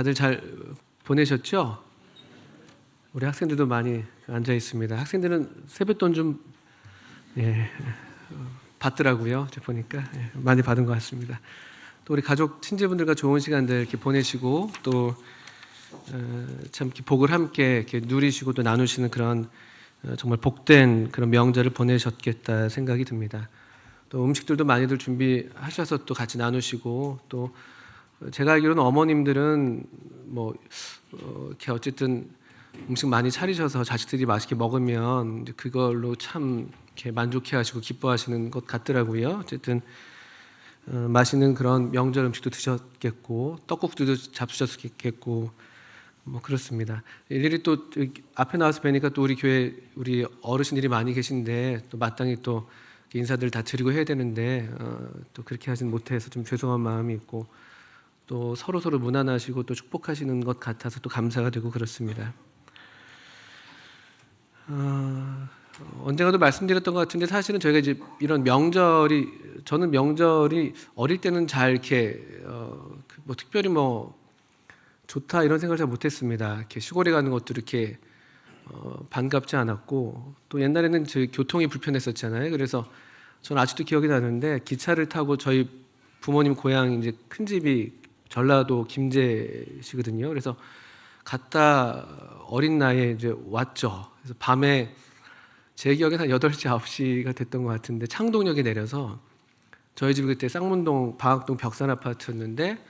다들 잘 보내셨죠? 우리 학생들도 많이 앉아 있습니다. 학생들은 세뱃돈 좀 받더라고요. 제가 보니까 많이 받은 것 같습니다. 또 우리 가족 친지분들과 좋은 시간들 이렇게 보내시고 또 참 이렇게 복을 함께 이렇게 누리시고 또 나누시는 그런 정말 복된 그런 명절을 보내셨겠다 생각이 듭니다. 또 음식들도 많이들 준비하셔서 또 같이 나누시고 또 제가 알기로는 어머님들은 뭐 이렇게 어쨌든 음식 많이 차리셔서 자식들이 맛있게 먹으면 그걸로 참 이렇게 만족해하시고 기뻐하시는 것 같더라고요. 어쨌든 맛있는 그런 명절 음식도 드셨겠고 떡국도 잡수셨겠고 뭐 그렇습니다. 일일이 또 앞에 나와서 뵈니까 또 우리 교회 우리 어르신들이 많이 계신데 또 마땅히 또 인사들 다 드리고 해야 되는데 또 그렇게 하진 못해서 좀 죄송한 마음이 있고 또 서로 무난하시고 또 축복하시는 것 같아서 또 감사가 되고 그렇습니다. 언젠가도 말씀드렸던 것 같은데 사실은 저희가 이제 이런 저는 명절이 어릴 때는 잘 이렇게 뭐 특별히 뭐 좋다 이런 생각을 잘 못했습니다. 이렇게 시골에 가는 것도 이렇게 반갑지 않았고 또 옛날에는 저희 교통이 불편했었잖아요. 그래서 저는 아직도 기억이 나는데 기차를 타고 저희 부모님 고향 이제 큰 집이 전라도 김제시거든요. 그래서 갔다 어린 나이에 이제 왔죠. 그래서 밤에 제 기억에는 한 8시, 9시가 됐던 것 같은데 창동역에 내려서 저희 집이 그때 쌍문동 방학동 벽산 아파트였는데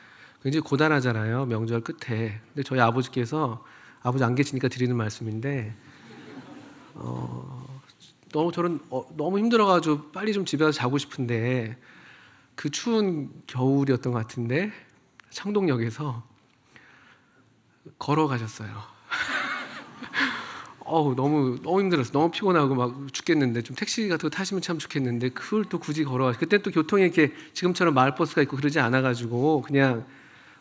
굉장히 고단하잖아요. 명절 끝에. 근데 저희 아버지께서 아버지 안 계시니까 드리는 말씀인데 너무 힘들어가지고 빨리 좀 집에 가서 자고 싶은데 그 추운 겨울이었던 것 같은데 창동역에서 걸어가셨어요. 너무 힘들었어. 너무 피곤하고 막 죽겠는데 좀 택시 같은 거 타시면 참 좋겠는데 그걸 또 굳이 걸어가. 그때 또 교통이 이렇게 지금처럼 마을버스가 있고 그러지 않아가지고 그냥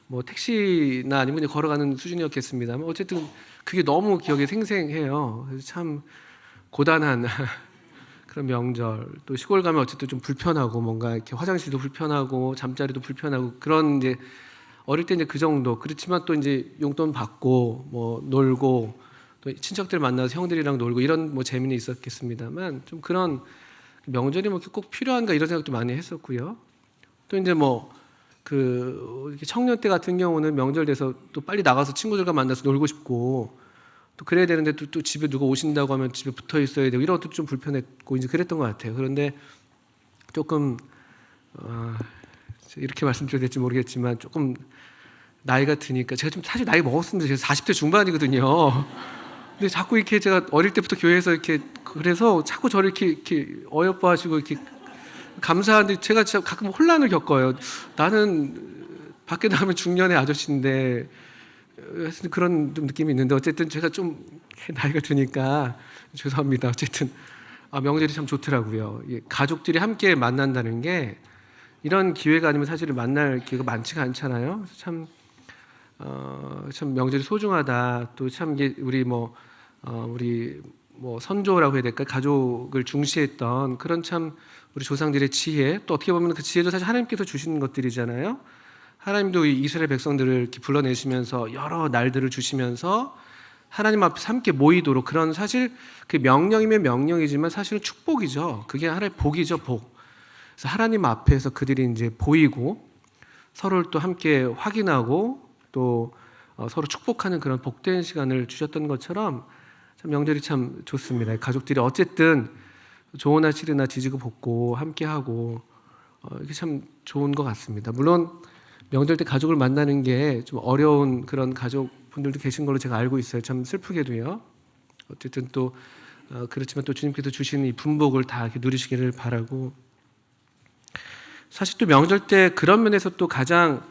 뭐 택시나 아니면 그냥 걸어가는 수준이었겠습니다만 어쨌든 그게 너무 기억에 생생해요. 그래서 참 고단한 그런 명절. 또 시골 가면 어쨌든 좀 불편하고 뭔가 이렇게 화장실도 불편하고 잠자리도 불편하고 그런 이제 어릴 때 이제 그 정도. 그렇지만 또 이제 용돈 받고 뭐 놀고 또 친척들 만나서 형들이랑 놀고 이런 뭐 재미는 있었겠습니다만 좀 그런 명절이 뭐 꼭 필요한가 이런 생각도 많이 했었고요. 또 이제 뭐 이렇게 청년 때 같은 경우는 명절 돼서 또 빨리 나가서 친구들과 만나서 놀고 싶고 또 그래야 되는데 또 집에 누가 오신다고 하면 집에 붙어 있어야 되고 이런 것도 좀 불편했고 이제 그랬던 것 같아요. 그런데 조금 이렇게 말씀드려야 될지 모르겠지만 조금 나이가 드니까 제가 좀 사실 나이 먹었습니다. 제가 40대 중반이거든요. 근데 자꾸 이렇게 제가 어릴 때부터 교회에서 이렇게 그래서 자꾸 저를 이렇게 어여뻐하시고 이렇게 감사한데 제가 진짜 가끔 혼란을 겪어요. 나는 밖에 나가면 중년의 아저씨인데 그런 좀 느낌이 있는데 어쨌든 제가 좀 나이가 드니까 죄송합니다. 어쨌든 명절이 참 좋더라고요. 가족들이 함께 만난다는 게 이런 기회가 아니면 사실 만날 기회가 많지가 않잖아요. 참 명절이 소중하다. 또 참 이게 우리 선조라고 해야 될까? 가족을 중시했던 그런 참 우리 조상들의 지혜, 또 어떻게 보면 그 지혜도 사실 하나님께서 주신 것들이잖아요. 하나님도 이 이스라엘 백성들을 이렇게 불러내시면서 여러 날들을 주시면서 하나님 앞에 함께 모이도록 그런 사실 그 명령이면 명령이지만 사실은 축복이죠. 그게 하나의 복이죠, 복. 그래서 하나님 앞에서 그들이 이제 보이고 서로를 또 함께 확인하고 또 서로 축복하는 그런 복된 시간을 주셨던 것처럼 참 명절이 참 좋습니다. 가족들이 어쨌든 좋으나 싫으나 지지고 볶고 함께하고 이게 참 좋은 것 같습니다. 물론 명절 때 가족을 만나는 게 좀 어려운 그런 가족분들도 계신 걸로 제가 알고 있어요. 참 슬프게도요. 어쨌든 또 그렇지만 또 주님께서 주시는 이 분복을 다 이렇게 누리시기를 바라고 사실 또 명절 때 그런 면에서 또 가장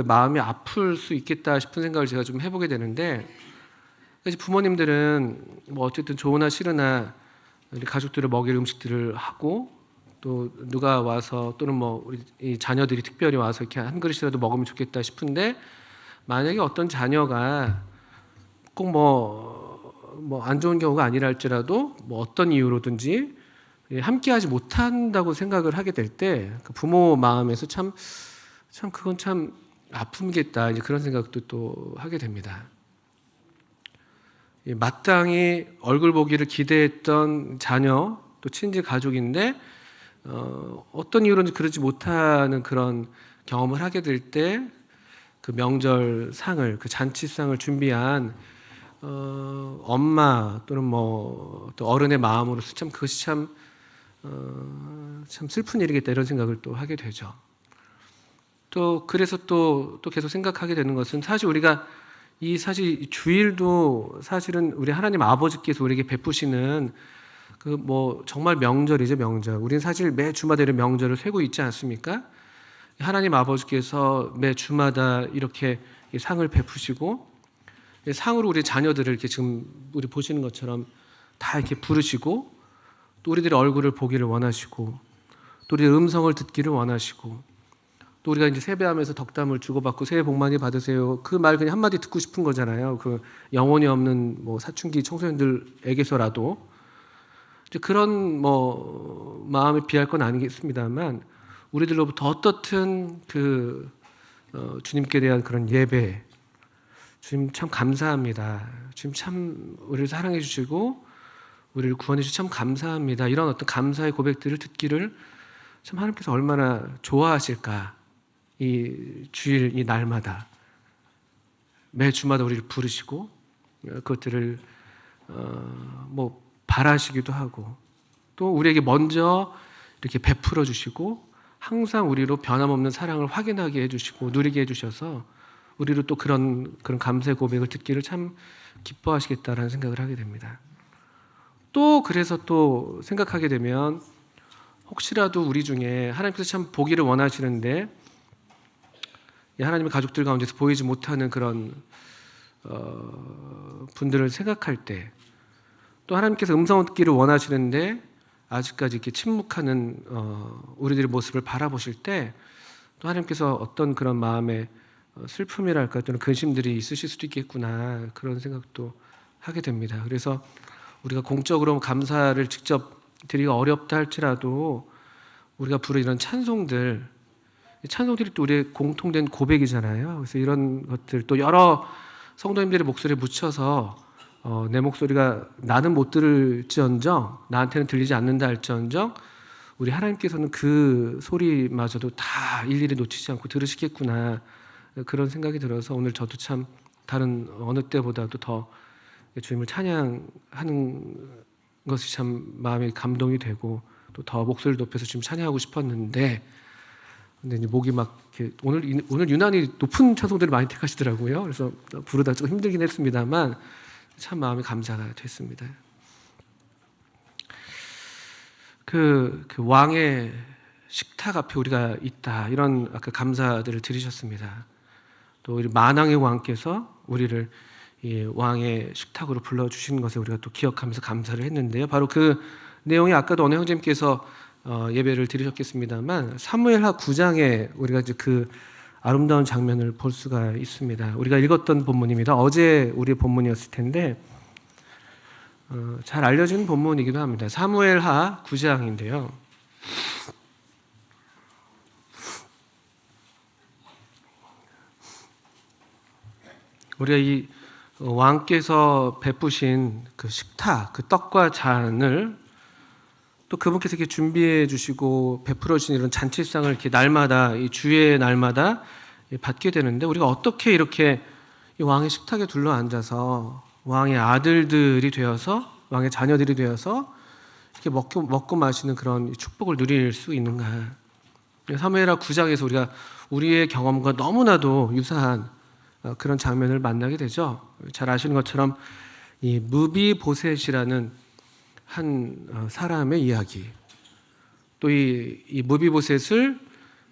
마음이 아플 수 있겠다 싶은 생각을 제가 좀 해보게 되는데 부모님들은 뭐 어쨌든 좋으나 싫으나 우리 가족들을 먹일 음식들을 하고 또 누가 와서 또는 뭐 우리 이 자녀들이 특별히 와서 이렇게 한 그릇이라도 먹으면 좋겠다 싶은데 만약에 어떤 자녀가 꼭 뭐 안 좋은 경우가 아니라 할지라도 뭐 어떤 이유로든지 함께하지 못한다고 생각을 하게 될 때 그 부모 마음에서 참 그건 참 아픔이겠다, 이제 그런 생각도 또 하게 됩니다. 마땅히 얼굴 보기를 기대했던 자녀, 또 친지 가족인데 어떤 이유로는 그러지 못하는 그런 경험을 하게 될 때 그 명절 상을, 그 잔치상을 준비한 엄마 또는 뭐 또 어른의 마음으로서 참 그것이 참 슬픈 일이겠다, 이런 생각을 또 하게 되죠. 또 그래서 또 계속 생각하게 되는 것은, 사실 우리가 사실 주일도 사실은 우리 하나님 아버지께서 우리에게 베푸시는 그 뭐 정말 명절이죠, 명절. 우리는 사실 매 주마다 명절을 쇠고 있지 않습니까? 하나님 아버지께서 매 주마다 이렇게 상을 베푸시고, 상으로 우리 자녀들을 이렇게 지금 우리 보시는 것처럼 다 이렇게 부르시고, 또 우리들의 얼굴을 보기를 원하시고, 또 우리의 음성을 듣기를 원하시고, 또 우리가 이제 세배하면서 덕담을 주고받고 새해 복 많이 받으세요, 그 말 그냥 한마디 듣고 싶은 거잖아요. 그 영혼이 없는 뭐 사춘기 청소년들에게서라도 이제 그런 뭐 마음에 비할 건 아니겠습니다만, 우리들로부터 어떻든 그 주님께 대한 그런 예배, 주님 참 감사합니다, 주님 참 우리를 사랑해 주시고 우리를 구원해 주셔서 참 감사합니다, 이런 어떤 감사의 고백들을 듣기를 참 하나님께서 얼마나 좋아하실까. 이 주일, 이 날마다 매 주마다 우리를 부르시고 그것들을 뭐 바라시기도 하고, 또 우리에게 먼저 이렇게 베풀어 주시고 항상 우리로 변함없는 사랑을 확인하게 해주시고 누리게 해주셔서 우리로 또 그런 감사의 고백을 듣기를 참 기뻐하시겠다라는 생각을 하게 됩니다. 또 그래서 또 생각하게 되면, 혹시라도 우리 중에 하나님께서 참 보기를 원하시는데 하나님의 가족들 가운데서 보이지 못하는 그런 분들을 생각할 때, 또 하나님께서 음성을 듣기를 원하시는데 아직까지 이렇게 침묵하는 우리들의 모습을 바라보실 때, 또 하나님께서 어떤 그런 마음의 슬픔이랄까 또는 근심들이 있으실 수도 있겠구나, 그런 생각도 하게 됩니다. 그래서 우리가 공적으로 감사를 직접 드리기가 어렵다 할지라도 우리가 부르는 이런 찬송들이 또 우리의 공통된 고백이잖아요. 그래서 이런 것들, 또 여러 성도님들의 목소리에 묻혀서 내 목소리가 나는 못 들을지언정, 나한테는 들리지 않는다 할지언정 우리 하나님께서는 그 소리마저도 다 일일이 놓치지 않고 들으시겠구나, 그런 생각이 들어서 오늘 저도 참 다른 어느 때보다도 더 주님을 찬양하는 것이 참 마음에 감동이 되고, 또 더 목소리를 높여서 주님 찬양하고 싶었는데, 근데 이제 목이 막 이렇게 오늘 유난히 높은 찬송들을 많이 택하시더라고요. 그래서 부르다 좀 힘들긴 했습니다만 참 마음이 감사가 됐습니다. 그 왕의 식탁 앞에 우리가 있다, 이런 아까 감사들을 드리셨습니다. 또 우리 만왕의 왕께서 우리를 이 왕의 식탁으로 불러주신 것에 우리가 또 기억하면서 감사를 했는데요. 바로 그 내용이 아까도 어느 형제님께서 예배를 드리셨겠습니다만 사무엘하 9장에 우리가 이제 그 아름다운 장면을 볼 수가 있습니다. 우리가 읽었던 본문입니다. 어제 우리의 본문이었을 텐데 잘 알려진 본문이기도 합니다. 사무엘하 9장인데요. 우리가 이 왕께서 베푸신 그 식탁, 그 떡과 잔을 또 그분께서 이렇게 준비해 주시고 베풀어 주신 이런 잔치상을 이렇게 날마다, 이 주의 날마다 받게 되는데, 우리가 어떻게 이렇게 이 왕의 식탁에 둘러 앉아서 왕의 아들들이 되어서, 왕의 자녀들이 되어서 이렇게 먹고 마시는 그런 축복을 누릴 수 있는가? 사무엘하 9장에서 우리가 우리의 경험과 너무나도 유사한 그런 장면을 만나게 되죠. 잘 아시는 것처럼 이 무비보셋이라는 한 사람의 이야기, 또 이 무비보셋을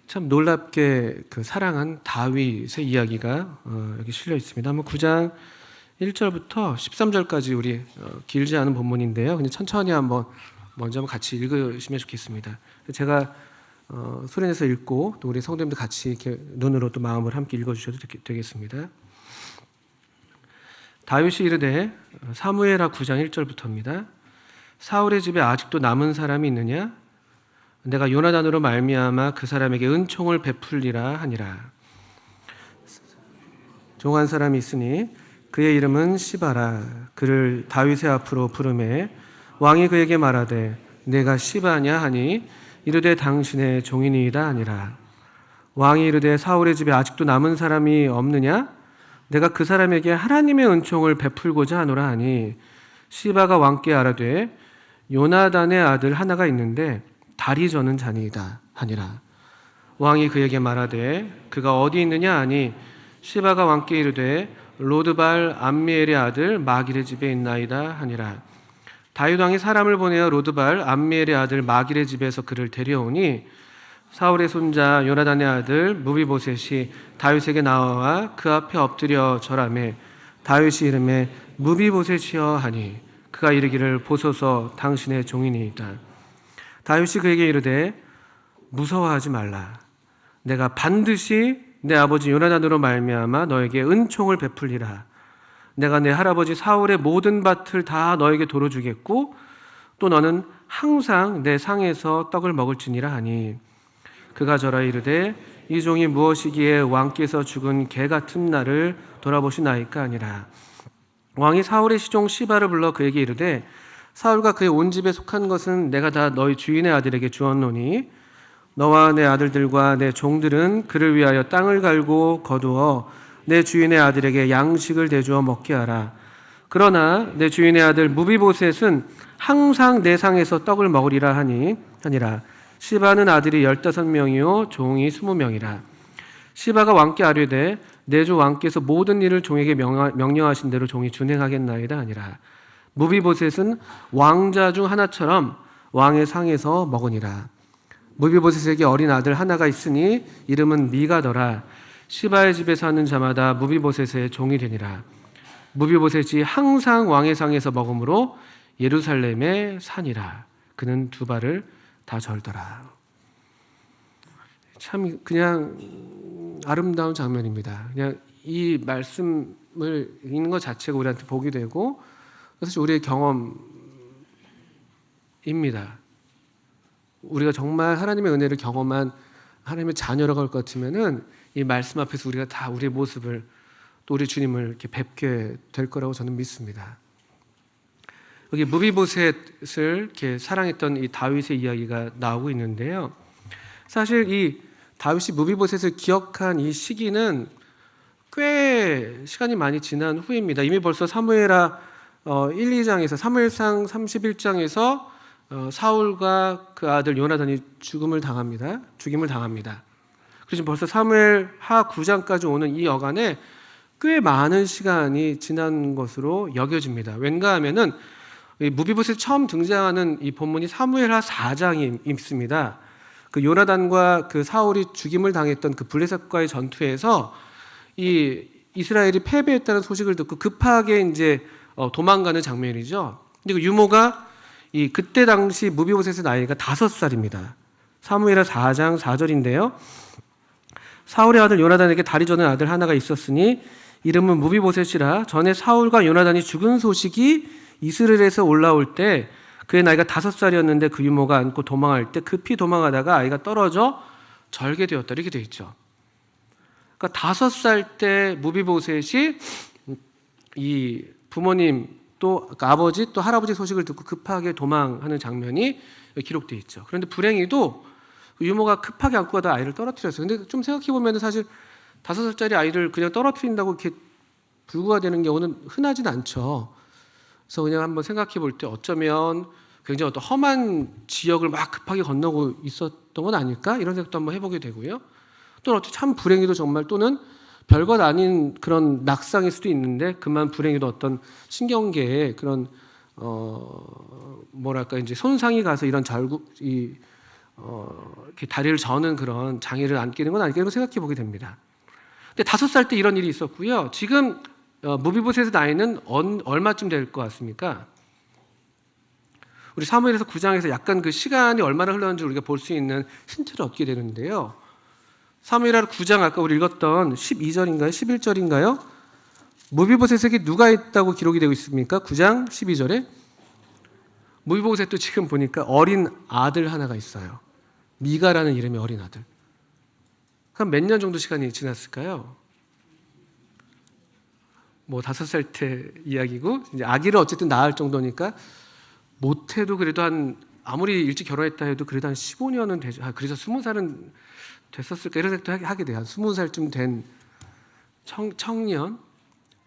참 놀랍게 그 사랑한 다윗의 이야기가 여기 실려 있습니다. 한번 9장 1절부터 13절까지 우리 길지 않은 본문인데요. 그냥 천천히 먼저 한번 같이 읽으시면 좋겠습니다. 제가 소리내서 읽고 또 우리 성도님들 같이 이렇게 눈으로 또 마음을 함께 읽어주셔도 되겠습니다. 다윗이 이르되, 사무엘하 9장 1절부터입니다. 사울의 집에 아직도 남은 사람이 있느냐? 내가 요나단으로 말미암아 그 사람에게 은총을 베풀리라 하니라. 종 한 사람이 있으니 그의 이름은 시바라. 그를 다윗의 앞으로 부르매 왕이 그에게 말하되 내가 시바냐 하니 이르되 당신의 종이니이다 하니라. 왕이 이르되 사울의 집에 아직도 남은 사람이 없느냐? 내가 그 사람에게 하나님의 은총을 베풀고자 하노라 하니 시바가 왕께 아뢰되 요나단의 아들 하나가 있는데 다리 저는 자니이다 하니라. 왕이 그에게 말하되 그가 어디 있느냐 하니 시바가 왕께 이르되 로드발 암미엘의 아들 마길의 집에 있나이다 하니라. 다윗 왕이 사람을 보내어 로드발 암미엘의 아들 마길의 집에서 그를 데려오니 사울의 손자 요나단의 아들 무비보셋이 다윗에게 나와 그 앞에 엎드려 절하매 다윗이 이르매 무비보셋이여 하니 그가 이르기를 보소서 당신의 종이니이다. 다윗이 그에게 이르되 무서워하지 말라. 내가 반드시 내 아버지 요나단으로 말미암아 너에게 은총을 베풀리라. 내가 내 할아버지 사울의 모든 밭을 다 너에게 도로 주겠고 또 너는 항상 내 상에서 떡을 먹을지니라 하니 그가 절하 이르되 이 종이 무엇이기에 왕께서 죽은 개 같은 날을 돌아보시나이까 아니라. 왕이 사울의 시종 시바를 불러 그에게 이르되 사울과 그의 온 집에 속한 것은 내가 다 너희 주인의 아들에게 주었노니 너와 내 아들들과 내 종들은 그를 위하여 땅을 갈고 거두어 내 주인의 아들에게 양식을 대주어 먹게 하라. 그러나 내 주인의 아들 무비보셋은 항상 내 상에서 떡을 먹으리라 하니라. 시바는 아들이 15명이요 종이 20명이라. 시바가 왕께 아뢰되 내 주 왕께서 모든 일을 종에게 명령하신 대로 종이 준행하겠나이다 하니라. 무비보셋은 왕자 중 하나처럼 왕의 상에서 먹으니라. 무비보셋에게 어린 아들 하나가 있으니 이름은 미가더라. 시바의 집에 사는 자마다 무비보셋의 종이 되니라. 무비보셋이 항상 왕의 상에서 먹으므로 예루살렘에 사니라. 그는 두 발을 다 절더라. 참 그냥 아름다운 장면입니다. 그냥 이 말씀을 읽는 것 자체가 우리한테 복이 되고 사실 우리의 경험입니다. 우리가 정말 하나님의 은혜를 경험한 하나님의 자녀라고 할 것 같으면은 이 말씀 앞에서 우리가 다 우리의 모습을 또 우리 주님을 이렇게 뵙게 될 거라고 저는 믿습니다. 여기 무비보셋을 이렇게 사랑했던 이 다윗의 이야기가 나오고 있는데요. 사실 이 다윗이 무비보셋을 기억한 이 시기는 꽤 시간이 많이 지난 후입니다. 이미 벌써 사무엘하 1, 2장에서 사무엘상 31장에서 사울과 그 아들 요나단이 죽임을 당합니다. 그래서 벌써 사무엘하 9장까지 오는 이 여간에 꽤 많은 시간이 지난 것으로 여겨집니다. 왠가 하면은 무비보셋이 처음 등장하는 이 본문이 사무엘하 4장이 있습니다. 그 요나단과 그 사울이 죽임을 당했던 그 블레셋과의 전투에서 이 이스라엘이 패배했다는 소식을 듣고 급하게 이제 도망가는 장면이죠. 근데 그 유모가 이 그때 당시 무비보셋의 나이가 5살입니다. 사무엘하 4장 4절인데요. 사울의 아들 요나단에게 다리 저는 아들 하나가 있었으니 이름은 무비보셋이라. 전에 사울과 요나단이 죽은 소식이 이스라엘에서 올라올 때 그의 나이가 5살이었는데 그 유모가 안고 도망할 때 급히 도망하다가 아이가 떨어져 절게 되었다. 이렇게 되어 있죠. 그러니까 5살 때 무비보셋이 이 부모님 또 그러니까 아버지 또 할아버지 소식을 듣고 급하게 도망하는 장면이 기록되어 있죠. 그런데 불행히도 유모가 급하게 안고 가다 아이를 떨어뜨렸어요. 근데 좀 생각해 보면 사실 5살짜리 아이를 그냥 떨어뜨린다고 이렇게 불구가 되는 경우는 흔하진 않죠. 그래서 그냥 한번 생각해 볼 때 어쩌면 굉장히 어떤 험한 지역을 막 급하게 건너고 있었던 건 아닐까? 이런 생각도 한번 해보게 되고요. 또는 어떻게 참 불행히도 정말 또는 별것 아닌 그런 낙상일 수도 있는데 그만 불행히도 어떤 신경계에 그런 뭐랄까 이제 손상이 가서 이런 이렇게 다리를 저는 그런 장애를 안게 된 건 아닐까 이런 생각해 보게 됩니다. 근데 5살 때 이런 일이 있었고요. 지금 무비보셋의 나이는 얼마쯤 될 것 같습니까? 우리 사무엘에서 9장에서 약간 그 시간이 얼마나 흘렀는지 우리가 볼 수 있는 힌트를 얻게 되는데요. 사무엘하 9장 아까 우리 읽었던 12절인가요? 11절인가요? 무비보셋에게 누가 있다고 기록이 되고 있습니까? 9장 12절에 무비보셋도 지금 보니까 어린 아들 하나가 있어요. 미가라는 이름의 어린 아들. 그럼 몇 년 정도 시간이 지났을까요? 뭐 5살 때 이야기고 이제 아기를 어쨌든 낳을 정도니까 못해도 그래도 한 아무리 일찍 결혼했다 해도 그래도 한 15년은 되죠. 그래서 20살은 됐었을까 이런 생각도 하게 돼요. 한 20살쯤 된 청년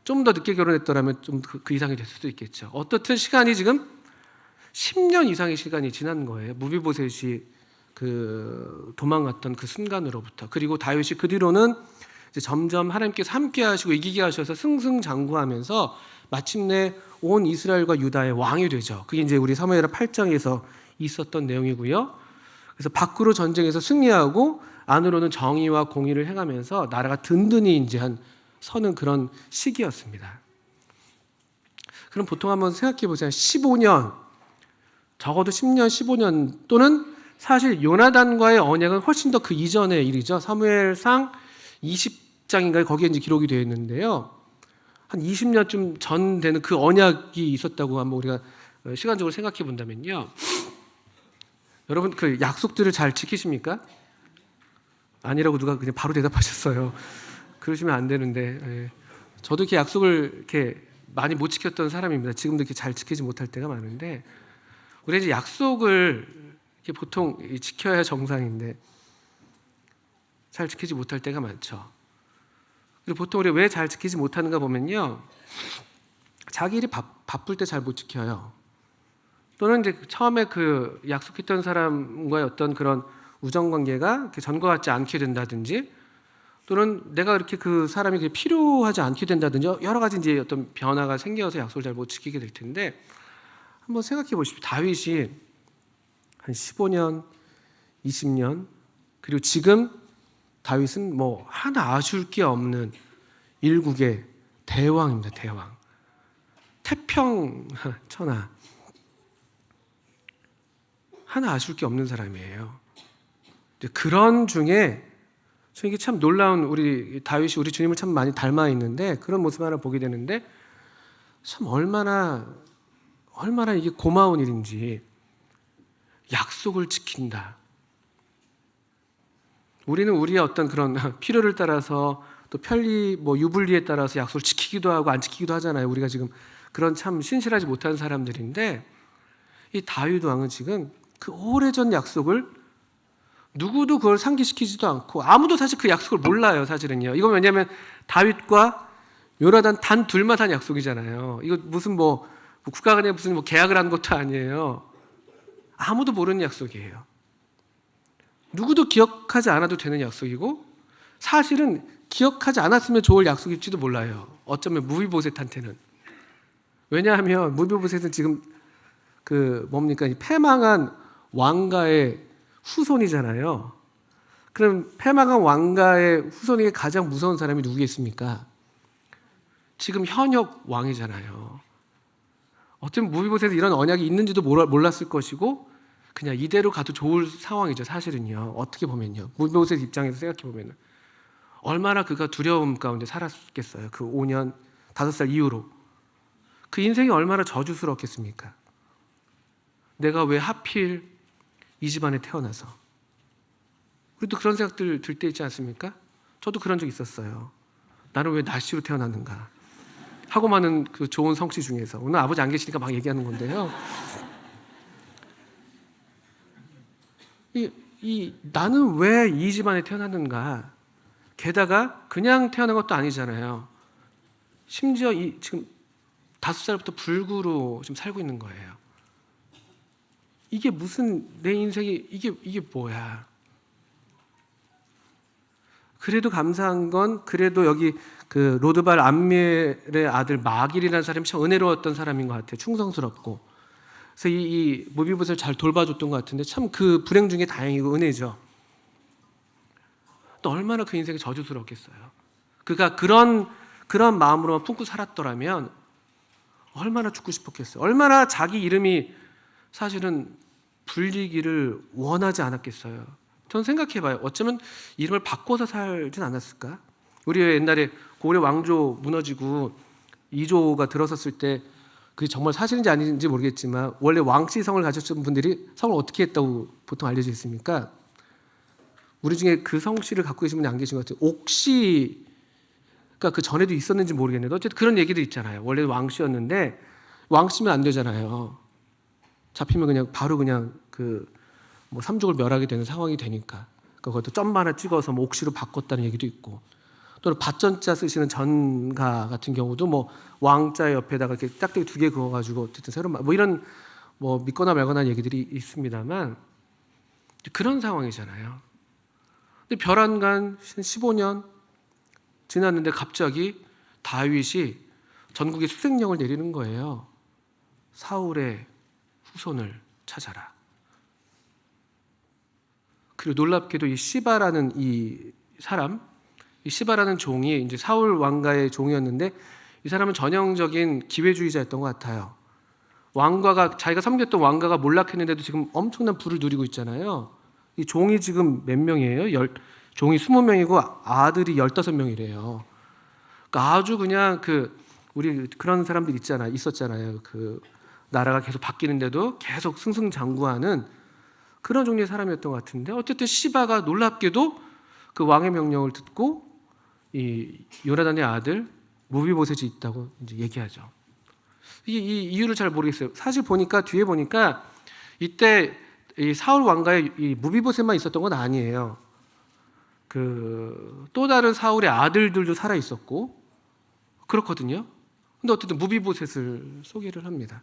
좀 더 늦게 결혼했더라면 좀 그 이상이 됐을 수도 있겠죠. 어떻든 시간이 지금 10년 이상의 시간이 지난 거예요. 무비보셋이 그 도망갔던 그 순간으로부터. 그리고 다윗이 그 뒤로는 이제 점점 하나님께서 함께 하시고 이기게 하셔서 승승장구하면서 마침내 온 이스라엘과 유다의 왕이 되죠. 그게 이제 우리 사무엘하 8장에서 있었던 내용이고요. 그래서 밖으로 전쟁에서 승리하고 안으로는 정의와 공의를 행하면서 나라가 든든히 이제 한 서는 그런 시기였습니다. 그럼 보통 한번 생각해 보세요. 15년, 적어도 10년, 15년 또는 사실 요나단과의 언약은 훨씬 더 그 이전의 일이죠. 사무엘상 20장인가요? 거기에 이제 기록이 되어 있는데요. 한 20년쯤 전 되는 그 언약이 있었다고 한번 우리가 시간적으로 생각해 본다면요. 여러분 그 약속들을 잘 지키십니까? 아니라고 누가 그냥 바로 대답하셨어요. 그러시면 안 되는데, 예. 저도 이렇게 약속을 이렇게 많이 못 지켰던 사람입니다. 지금도 이렇게 잘 지키지 못할 때가 많은데, 우리 이제 약속을 이렇게 보통 지켜야 정상인데 잘 지키지 못할 때가 많죠. 그리고 보통 우리 왜 잘 지키지 못하는가 보면요, 자기 일이 바쁠 때 잘 못 지켜요. 또는 이제 처음에 그 약속했던 사람과의 어떤 그런 우정 관계가 전과 같지 않게 된다든지, 또는 내가 이렇게 그 사람이 필요하지 않게 된다든지 여러 가지 이제 어떤 변화가 생겨서 약속을 잘 못 지키게 될 텐데, 한번 생각해 보십시오. 다윗이 한 15년, 20년, 그리고 지금 다윗은 뭐 하나 아쉬울 게 없는 일국의 대왕입니다. 대왕. 태평 천하. 하나 아쉬울 게 없는 사람이에요. 그런 중에 이게 참 놀라운, 우리 다윗이 우리 주님을 참 많이 닮아 있는데 그런 모습 하나 보게 되는데, 참 얼마나 이게 고마운 일인지. 약속을 지킨다. 우리는 우리의 어떤 그런 필요를 따라서 또 편리, 뭐 유불리에 따라서 약속을 지키기도 하고 안 지키기도 하잖아요. 우리가 지금 그런 참 신실하지 못한 사람들인데, 이 다윗 왕은 지금 그 오래전 약속을 누구도 그걸 상기시키지도 않고, 아무도 사실 그 약속을 몰라요. 사실은요. 이건 왜냐하면 다윗과 요나단 단 둘만 한 약속이잖아요. 이거 무슨 뭐 국가 간에 무슨 뭐 계약을 한 것도 아니에요. 아무도 모르는 약속이에요. 누구도 기억하지 않아도 되는 약속이고, 사실은 기억하지 않았으면 좋을 약속일지도 몰라요. 어쩌면 무비보셋한테는. 왜냐하면 무비보셋은 지금 그 뭡니까, 패망한 왕가의 후손이잖아요. 그럼 패망한 왕가의 후손에게 가장 무서운 사람이 누구겠습니까? 지금 현역 왕이잖아요. 어쩌면 무비보셋은 이런 언약이 있는지도 몰랐을 것이고 그냥 이대로 가도 좋을 상황이죠. 사실은요. 어떻게 보면요. 무비보셋 입장에서 생각해 보면 얼마나 그가 두려움 가운데 살았겠어요. 그 5년, 5살 이후로. 그 인생이 얼마나 저주스럽겠습니까? 내가 왜 하필 이 집안에 태어나서. 우리도 그런 생각들 들 때 있지 않습니까? 저도 그런 적 있었어요. 나는 왜 나씨로 태어났는가 하고 많은 그 좋은 성씨 중에서. 오늘 아버지 안 계시니까 막 얘기하는 건데요. 나는 왜 이 집안에 태어났는가. 게다가 그냥 태어난 것도 아니잖아요. 심지어 지금 5살부터 불구로 지금 살고 있는 거예요. 이게 무슨, 내 인생이 이게 뭐야. 그래도 감사한 건, 그래도 여기 그 로드발 암멜의 아들 마길이라는 사람이 참 은혜로웠던 사람인 것 같아요. 충성스럽고. 그래서 이 무비보셋을 잘 돌봐줬던 것 같은데, 참 그 불행 중에 다행이고 은혜죠. 또 얼마나 그 인생이 저주스럽겠어요. 그가 그런 마음으로만 품고 살았더라면 얼마나 죽고 싶었겠어요. 얼마나 자기 이름이 사실은 불리기를 원하지 않았겠어요. 저는 생각해봐요. 어쩌면 이름을 바꿔서 살진 않았을까? 우리 옛날에 고려 왕조 무너지고 이조가 들어섰을 때 그게 정말 사실인지 아닌지 모르겠지만 원래 왕씨 성을 가졌던 분들이 성을 어떻게 했다고 보통 알려져 있습니까? 우리 중에 그 성씨를 갖고 계신 분이 안 계신 것 같아요. 옥씨가 그러니까 그 전에도 있었는지 모르겠는데 어쨌든 그런 얘기도 있잖아요. 원래 왕씨였는데 왕씨면 안 되잖아요. 잡히면 그냥 바로 그냥 그 뭐 삼족을 멸하게 되는 상황이 되니까. 그것도 점 하나 찍어서 뭐 옥시로 바꿨다는 얘기도 있고, 또는 밭전자 쓰시는 전가 같은 경우도 뭐 왕자 옆에다가 이렇게 짝대기 2개 그어가지고 어쨌든 새로 뭐 이런 뭐 믿거나 말거나 얘기들이 있습니다만 그런 상황이잖아요. 근데 별안간 15년 지났는데 갑자기 다윗이 전국에 수색령을 내리는 거예요. 사울의 후손을 찾아라. 그리고 놀랍게도 이 시바라는 이 사람, 이 시바라는 종이 이제 사울 왕가의 종이었는데 이 사람은 전형적인 기회주의자였던 것 같아요. 왕가가 자기가 섬겼던 왕가가 몰락했는데도 지금 엄청난 부를 누리고 있잖아요. 이 종이 지금 몇 명이에요? 종이 20명이고 아들이 15명이래요. 그러니까 아주 그냥 우리 그런 사람들 있었잖아요. 그 나라가 계속 바뀌는데도 계속 승승장구하는 그런 종류의 사람이었던 것 같은데 어쨌든 시바가 놀랍게도 그 왕의 명령을 듣고 이 요나단의 아들 무비보셋이 있다고 이제 얘기하죠. 이 이유를 잘 모르겠어요. 사실 뒤에 보니까 이때 이 사울 왕가에 이 무비보셋만 있었던 건 아니에요. 그 또 다른 사울의 아들들도 살아 있었고 그렇거든요. 근데 어쨌든 무비보셋을 소개를 합니다.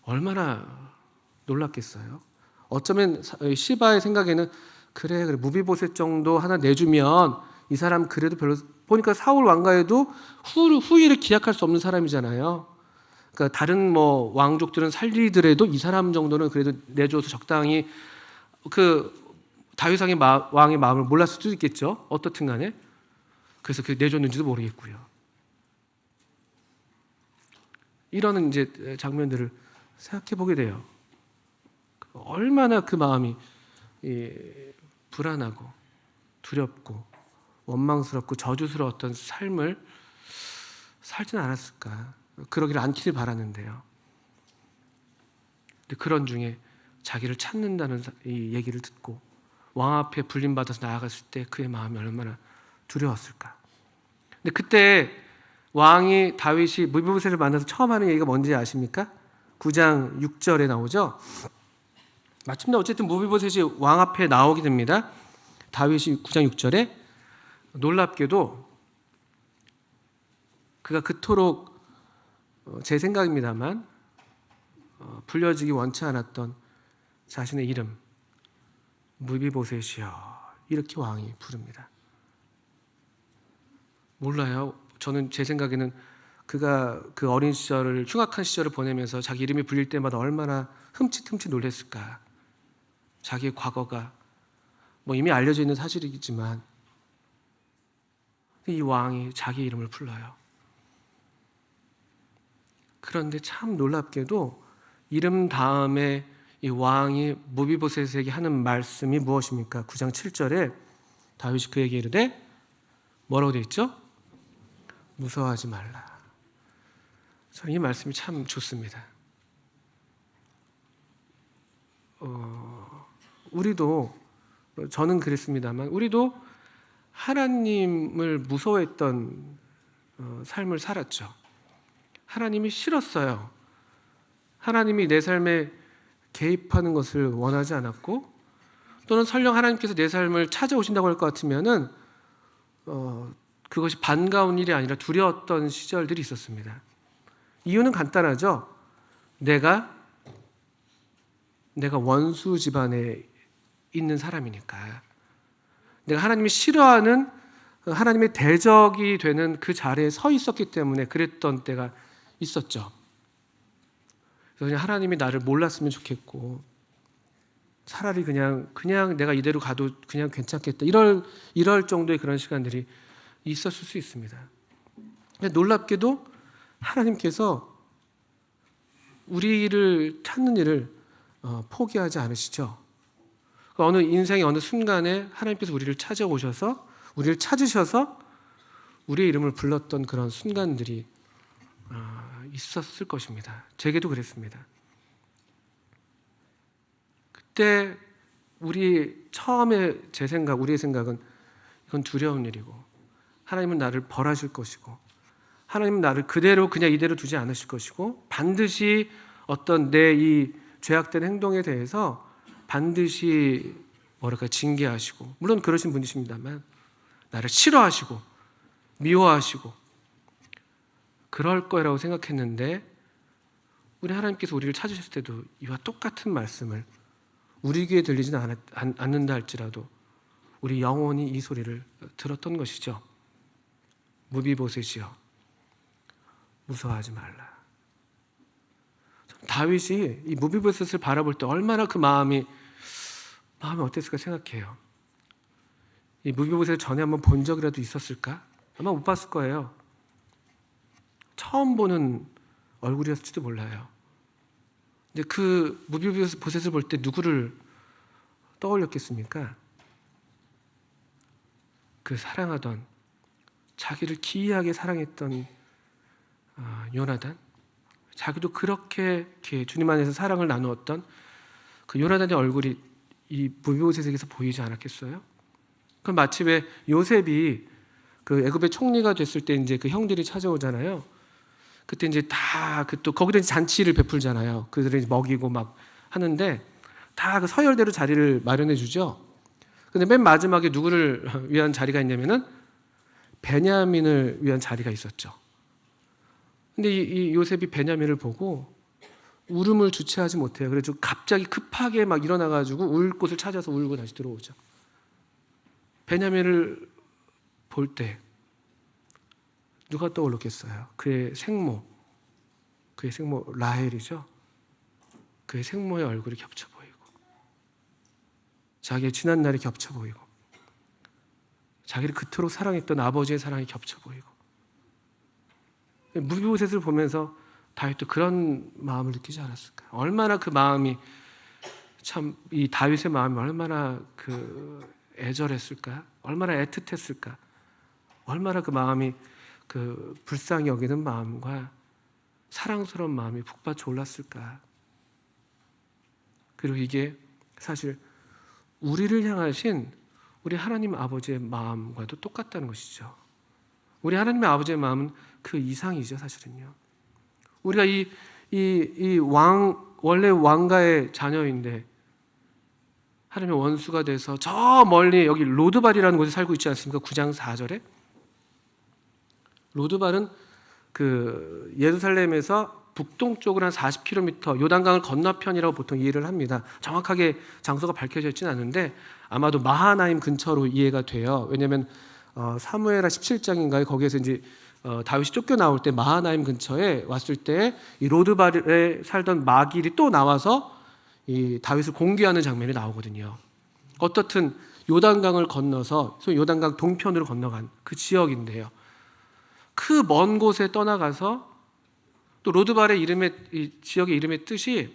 얼마나 놀랐겠어요. 어쩌면 시바의 생각에는 그래 무비보셋 정도 하나 내주면 이 사람 그래도 별로 보니까 사울 왕가에도 후위를 기약할 수 없는 사람이잖아요. 그러니까 다른 뭐 왕족들은 살리더라도 이 사람 정도는 그래도 내줘서 적당히 그 다윗 왕의 마음을 몰랐을 수도 있겠죠. 어떻든 간에. 그래서 그 내줬는지도 모르겠고요. 이런 이제 장면들을 생각해 보게 돼요. 얼마나 그 마음이 불안하고 두렵고 원망스럽고 저주스러웠던 삶을 살진 않았을까. 그러기를 않기를 바라는데요. 그런 중에 자기를 찾는다는 이 얘기를 듣고 왕 앞에 불림받아서 나아갔을 때 그의 마음이 얼마나 두려웠을까. 근데 그때 왕이 다윗이 무비보셋을 만나서 처음 하는 얘기가 뭔지 아십니까? 9장 6절에 나오죠. 마침내 어쨌든 무비보셋이 왕 앞에 나오게 됩니다. 다윗이 9장 6절에 놀랍게도 그가 그토록 제 생각입니다만 불려지기 원치 않았던 자신의 이름 무비보셋이여 이렇게 왕이 부릅니다. 몰라요. 저는 제 생각에는 그가 그 어린 시절을 흉악한 시절을 보내면서 자기 이름이 불릴 때마다 얼마나 흠칫흠칫 놀랐을까. 자기의 과거가 뭐 이미 알려져 있는 사실이겠지만 이 왕이 자기 이름을 불러요. 그런데 참 놀랍게도 이름 다음에 이 왕이 무비보셋에게 하는 말씀이 무엇입니까? 9장 7절에 다윗이 그에게 이르되 뭐라고 되어 있죠? 무서워하지 말라. 저는 이 말씀이 참 좋습니다. 우리도 저는 그랬습니다만 우리도 하나님을 무서워했던 삶을 살았죠. 하나님이 싫었어요. 하나님이 내 삶에 개입하는 것을 원하지 않았고 또는 설령 하나님께서 내 삶을 찾아오신다고 할 것 같으면은 그것이 반가운 일이 아니라 두려웠던 시절들이 있었습니다. 이유는 간단하죠. 내가 원수 집안에 있는 사람이니까. 내가 하나님이 싫어하는 하나님의 대적이 되는 그 자리에 서 있었기 때문에 그랬던 때가 있었죠. 그래서 그냥 하나님이 나를 몰랐으면 좋겠고 차라리 그냥 내가 이대로 가도 그냥 괜찮겠다. 이럴 정도의 그런 시간들이 있었을 수 있습니다. 놀랍게도 하나님께서 우리를 찾는 일을 포기하지 않으시죠. 인생의 어느 순간에 하나님께서 우리를 찾아오셔서 우리를 찾으셔서 우리의 이름을 불렀던 그런 순간들이 있었을 것입니다. 제게도 그랬습니다. 그때 우리의 생각은 이건 두려운 일이고 하나님은 나를 벌하실 것이고, 하나님은 나를 그대로 그냥 이대로 두지 않으실 것이고, 반드시 어떤 내 이 죄악된 행동에 대해서 반드시 징계하시고, 물론 그러신 분이십니다만 나를 싫어하시고 미워하시고 그럴 거라고 생각했는데, 우리 하나님께서 우리를 찾으셨을 때도 이와 똑같은 말씀을 우리 귀에 들리지는 않는다 할지라도 우리 영혼이 이 소리를 들었던 것이죠. 무비보셋이여, 무서워하지 말라. 다윗이 이 무비보셋을 바라볼 때 얼마나 그 마음이 어땠을까 생각해요. 이 무비보셋을 전에 한번 본 적이라도 있었을까? 아마 못 봤을 거예요. 처음 보는 얼굴이었을지도 몰라요. 근데 그 무비보셋을 볼 때 누구를 떠올렸겠습니까? 그 사랑하던, 자기를 기이하게 사랑했던 요나단, 자기도 그렇게 주님 안에서 사랑을 나누었던 그 요나단의 얼굴이 이 무비보셋에게서 보이지 않았겠어요? 그 마치 왜 요셉이 그 애굽의 총리가 됐을 때 이제 그 형들이 찾아오잖아요. 그때 이제 다 또 거기다 잔치를 베풀잖아요. 그들을 먹이고 막 하는데 다 그 서열대로 자리를 마련해 주죠. 근데 맨 마지막에 누구를 위한 자리가 있냐면은 베냐민을 위한 자리가 있었죠. 근데 이 요셉이 베냐민을 보고 울음을 주체하지 못해요. 그래서 갑자기 급하게 막 일어나가지고 울 곳을 찾아서 울고 다시 들어오죠. 베냐민을 볼 때 누가 떠올랐겠어요? 그의 생모 라헬이죠. 그의 생모의 얼굴이 겹쳐 보이고, 자기의 지난 날이 겹쳐 보이고, 자기를 그토록 사랑했던 아버지의 사랑이 겹쳐 보이고, 무비보셋을 보면서 다윗도 그런 마음을 느끼지 않았을까? 얼마나 그 마음이 참, 이 다윗의 마음이 얼마나 그 애절했을까? 얼마나 애틋했을까? 얼마나 그 마음이 그 불쌍히 여기는 마음과 사랑스러운 마음이 북받쳐 올랐을까? 그리고 이게 사실 우리를 향하신 우리 하나님 아버지의 마음과도 똑같다는 것이죠. 우리 하나님의 아버지의 마음은 그 이상이죠, 사실은요. 우리가 원래 왕가의 자녀인데 하나님의 원수가 돼서 저 멀리 여기 로드발이라는 곳에 살고 있지 않습니까? 9장 4절에 로드발은 그 예루살렘에서 북동쪽으로 한 40km, 요단강을 건너편이라고 보통 이해를 합니다. 정확하게 장소가 밝혀져 있지는 않은데 아마도 마하나임 근처로 이해가 돼요. 왜냐하면 사무엘하 17장인가에 거기에서 이제 다윗이 쫓겨 나올 때 마하나임 근처에 왔을 때 이 로드발에 살던 마길이 또 나와서 이 다윗을 공개하는 장면이 나오거든요. 어떻든 요단강을 건너서 소위 요단강 동편으로 건너간 그 지역인데요. 그 먼 곳에 떠나가서 또 로드발의 이 지역의 이름의 뜻이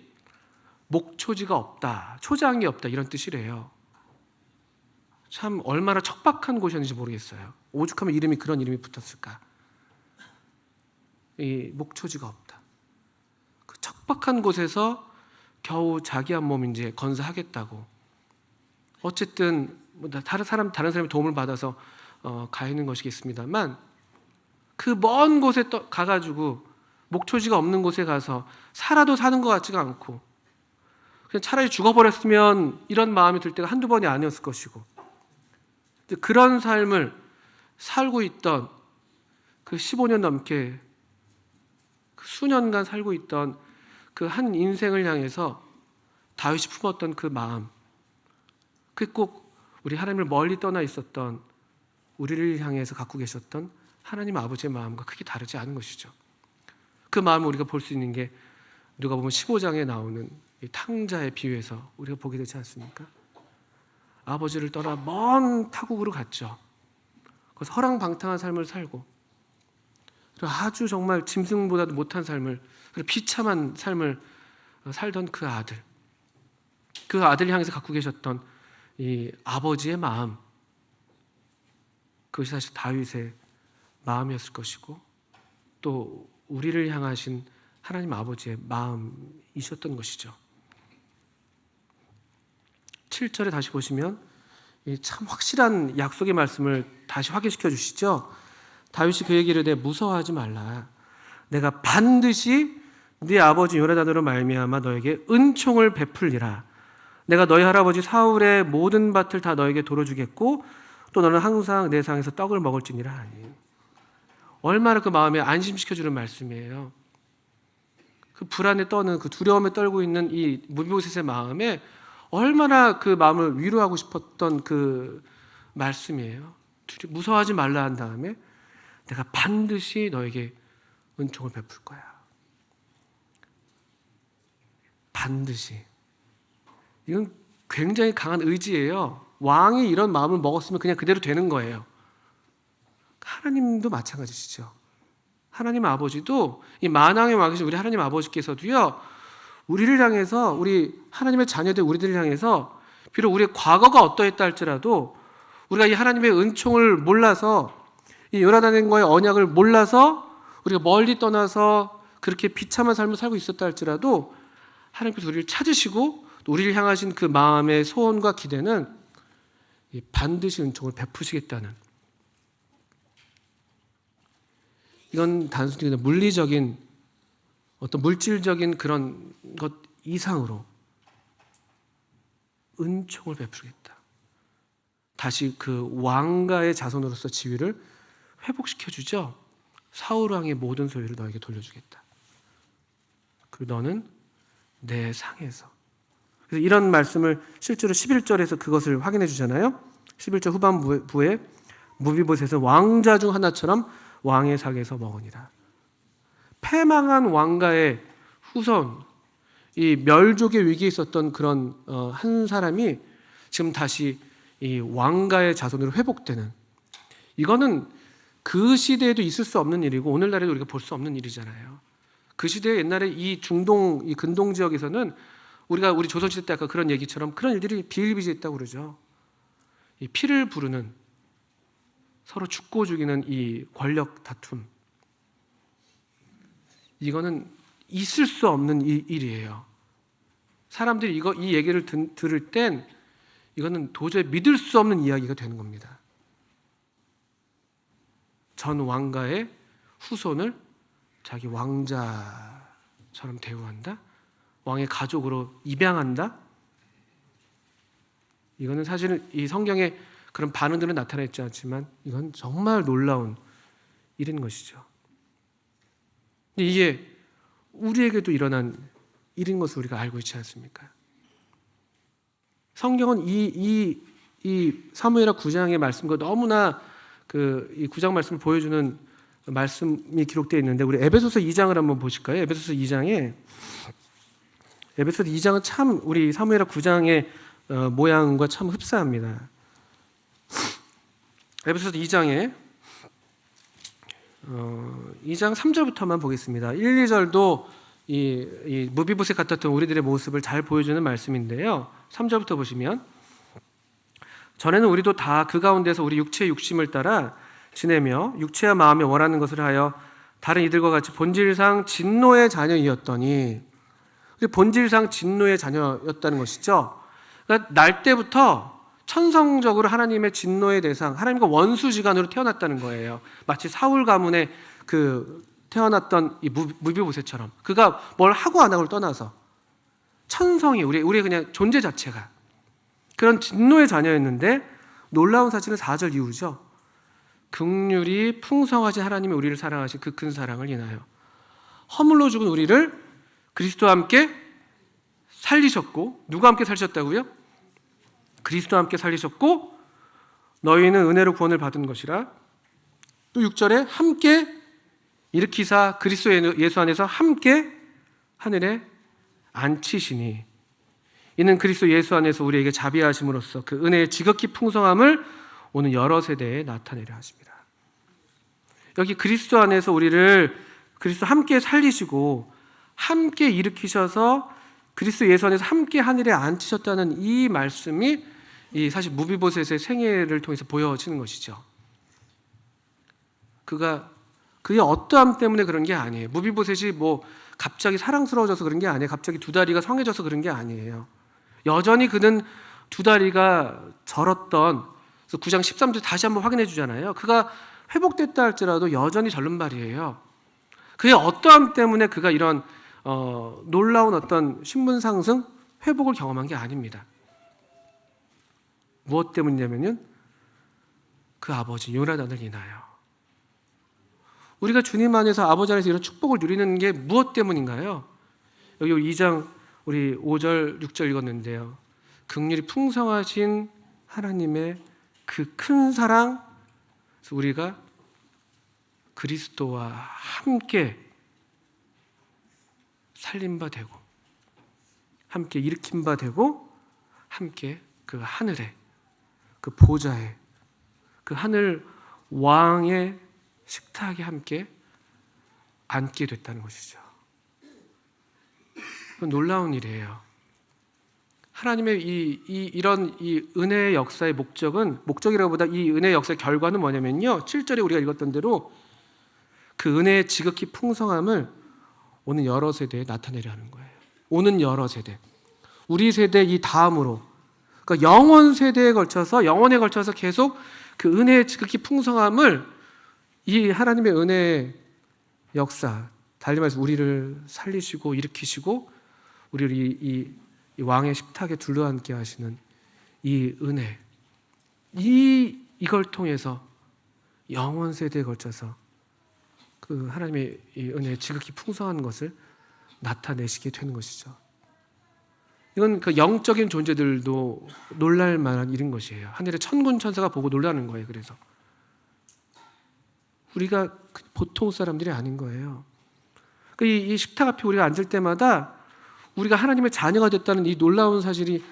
목초지가 없다, 초장이 없다, 이런 뜻이래요. 참 얼마나 척박한 곳이었는지 모르겠어요. 오죽하면 그런 이름이 붙었을까. 이 목초지가 없다. 그 척박한 곳에서 겨우 자기 한 몸 이제 건사하겠다고. 어쨌든 다른 사람의 도움을 받아서 가 있는 것이겠습니다만, 그 먼 곳에 가가지고 목초지가 없는 곳에 가서 살아도 사는 것 같지가 않고 그냥 차라리 죽어버렸으면 이런 마음이 들 때가 한두 번이 아니었을 것이고, 그런 삶을 살고 있던 그 15년 넘게 그 수년간 살고 있던 그 한 인생을 향해서 다윗이 품었던 그 마음, 그게 꼭 우리 하나님을 멀리 떠나 있었던 우리를 향해서 갖고 계셨던 하나님 아버지의 마음과 크게 다르지 않은 것이죠. 그 마음을 우리가 볼 수 있는 게 누가복음 15장에 나오는 이 탕자의 비유에서 우리가 보게 되지 않습니까? 아버지를 떠나 먼 타국으로 갔죠. 거기서 허랑방탕한 삶을 살고, 그리고 아주 정말 짐승보다도 못한 삶을, 그리고 비참한 삶을 살던 그 아들을 향해서 갖고 계셨던 이 아버지의 마음, 그것이 사실 다윗의 마음이었을 것이고 또 우리를 향하신 하나님 아버지의 마음이셨던 것이죠. 7절에 다시 보시면 참 확실한 약속의 말씀을 다시 확인시켜 주시죠. 다윗이 그에게 이르되 무서워하지 말라. 내가 반드시 네 아버지 요나단으로 말미암아 너에게 은총을 베풀리라. 내가 너희 할아버지 사울의 모든 밭을 다 너에게 도로 주겠고 또 너는 항상 내 상에서 떡을 먹을지니라 하니. 얼마나 그 마음에 안심시켜주는 말씀이에요. 그 불안에 떠는, 그 두려움에 떨고 있는 이 무비보셋의 마음에 얼마나 그 마음을 위로하고 싶었던 그 말씀이에요. 무서워하지 말라 한 다음에 내가 반드시 너에게 은총을 베풀 거야. 반드시. 이건 굉장히 강한 의지예요. 왕이 이런 마음을 먹었으면 그냥 그대로 되는 거예요. 하나님도 마찬가지시죠. 하나님 아버지도 이 만왕의 왕이신 우리 하나님 아버지께서도요, 우리를 향해서, 우리 하나님의 자녀들 우리들을 향해서 비록 우리의 과거가 어떠했다 할지라도 우리가 이 하나님의 은총을 몰라서, 이 요나단과의 언약을 몰라서 우리가 멀리 떠나서 그렇게 비참한 삶을 살고 있었다 할지라도 하나님께서 우리를 찾으시고 우리를 향하신 그 마음의 소원과 기대는 반드시 은총을 베푸시겠다는, 이건 단순히 그냥 물리적인 어떤 물질적인 그런 것 이상으로 은총을 베푸겠다. 다시 그 왕가의 자손으로서 지위를 회복시켜 주죠. 사울 왕의 모든 소유를 너에게 돌려주겠다. 그리고 너는 내 상에서. 그래서 이런 말씀을 실제로 11절에서 그것을 확인해 주잖아요. 11절 후반부에 무비보셋은 왕자 중 하나처럼 왕의 상에서 먹으니라. 패망한 왕가의 후손, 이 멸족의 위기에 있었던 그런 한 사람이 지금 다시 이 왕가의 자손으로 회복되는, 이거는 그 시대에도 있을 수 없는 일이고 오늘날에도 우리가 볼 수 없는 일이잖아요. 그 시대에 옛날에 이 중동, 이 근동 지역에서는 우리 조선시대 때 아까 그런 얘기처럼 그런 일들이 비일비재했다고 그러죠. 이 피를 부르는, 서로 죽고 죽이는 이 권력 다툼, 이거는 있을 수 없는 일이에요. 사람들이 이 얘기를 들을 땐 이거는 도저히 믿을 수 없는 이야기가 되는 겁니다. 전 왕가의 후손을 자기 왕자처럼 대우한다? 왕의 가족으로 입양한다? 이거는 사실은 이 성경에 그런 반응들은 나타나 있지 않지만 이건 정말 놀라운 일인 것이죠. 근데 이게 우리에게도 일어난 일인 것을 우리가 알고 있지 않습니까? 성경은 이 사무엘하 9장의 말씀과 너무나 이 9장 말씀을 보여주는 말씀이 기록되어 있는데, 우리 에베소서 2장을 한번 보실까요? 에베소서 2장은 참 우리 사무엘하 9장의 모양과 참 흡사합니다. 에베소서 2장 3절부터만 보겠습니다. 1, 2절도 이 무비보셋 같았던 우리들의 모습을 잘 보여주는 말씀인데요. 3절부터 보시면, 전에는 우리도 다 그 가운데서 우리 육체의 욕심을 따라 지내며 육체와 마음이 원하는 것을 하여 다른 이들과 같이 본질상 진노의 자녀이었더니, 본질상 진노의 자녀였다는 것이죠. 그러니까 날 때부터 천성적으로 하나님의 진노의 대상, 하나님과 원수지간으로 태어났다는 거예요. 마치 사울 가문에 태어났던 이 무비보셋처럼 그가 뭘 하고 안 하고를 떠나서 천성이 우리의 그냥 존재 자체가 그런 진노의 자녀였는데, 놀라운 사실은 4절 이후죠. 긍휼이 풍성하신 하나님이 우리를 사랑하신 그 큰 사랑을 인하여 허물로 죽은 우리를 그리스도와 함께 살리셨고, 누가 함께 살리셨다고요? 그리스도와 함께 살리셨고 너희는 은혜로 구원을 받은 것이라. 또 6절에 함께 일으키사 그리스도 예수 안에서 함께 하늘에 앉히시니 이는 그리스도 예수 안에서 우리에게 자비하심으로써 그 은혜의 지극히 풍성함을 오는 여러 세대에 나타내려 하십니다. 여기 그리스도 안에서 우리를 그리스도 함께 살리시고 함께 일으키셔서 그리스도 예수 안에서 함께 하늘에 앉히셨다는 이 말씀이 사실 무비보셋의 생애를 통해서 보여지는 것이죠. 그의 어떠함 때문에 그런 게 아니에요. 무비보셋이 뭐 갑자기 사랑스러워져서 그런 게 아니에요. 갑자기 두 다리가 성해져서 그런 게 아니에요. 여전히 그는 두 다리가 절었던, 그래서 9장 13절 다시 한번 확인해 주잖아요. 그가 회복됐다 할지라도 여전히 절름발이에요. 그의 어떠함 때문에 그가 이런 놀라운 어떤 신분 상승, 회복을 경험한 게 아닙니다. 무엇 때문이냐면요, 그 아버지 요나단을 인하여. 우리가 주님 안에서 아버지 안에서 이런 축복을 누리는 게 무엇 때문인가요? 여기 2장 우리 5절 6절 읽었는데요, 긍휼이 풍성하신 하나님의 그 큰 사랑, 우리가 그리스도와 함께 살림 바 되고, 함께 일으킨 바 되고, 함께 그 하늘에, 그 보좌에, 그 하늘 왕의 식탁에 함께 앉게 됐다는 것이죠. 놀라운 일이에요. 하나님의 이런 은혜의 역사의 목적이라고보다 이 은혜의 역사의 결과는 뭐냐면요, 7절에 우리가 읽었던 대로 그 은혜의 지극히 풍성함을 오는 여러 세대에 나타내려 하는 거예요. 오는 여러 세대, 우리 세대 이 다음으로, 그러니까 영원에 걸쳐서 계속 그 은혜의 지극히 풍성함을, 이 하나님의 은혜의 역사, 달리 말해서 우리를 살리시고 일으키시고 우리를 이 왕의 식탁에 둘러앉게 하시는 이 은혜, 이걸 통해서 영원 세대에 걸쳐서 그 하나님의 이 은혜의 지극히 풍성한 것을 나타내시게 되는 것이죠. 이건 그 영적인 존재들도 놀랄 만한 일인 것이에요. 하늘의 천군 천사가 보고 놀라는 거예요. 그래서 우리가 보통 사람들이 아닌 거예요. 이 식탁 앞에 우리가 앉을 때마다 우리가 하나님의 자녀가 됐다는 이 놀라운 사실이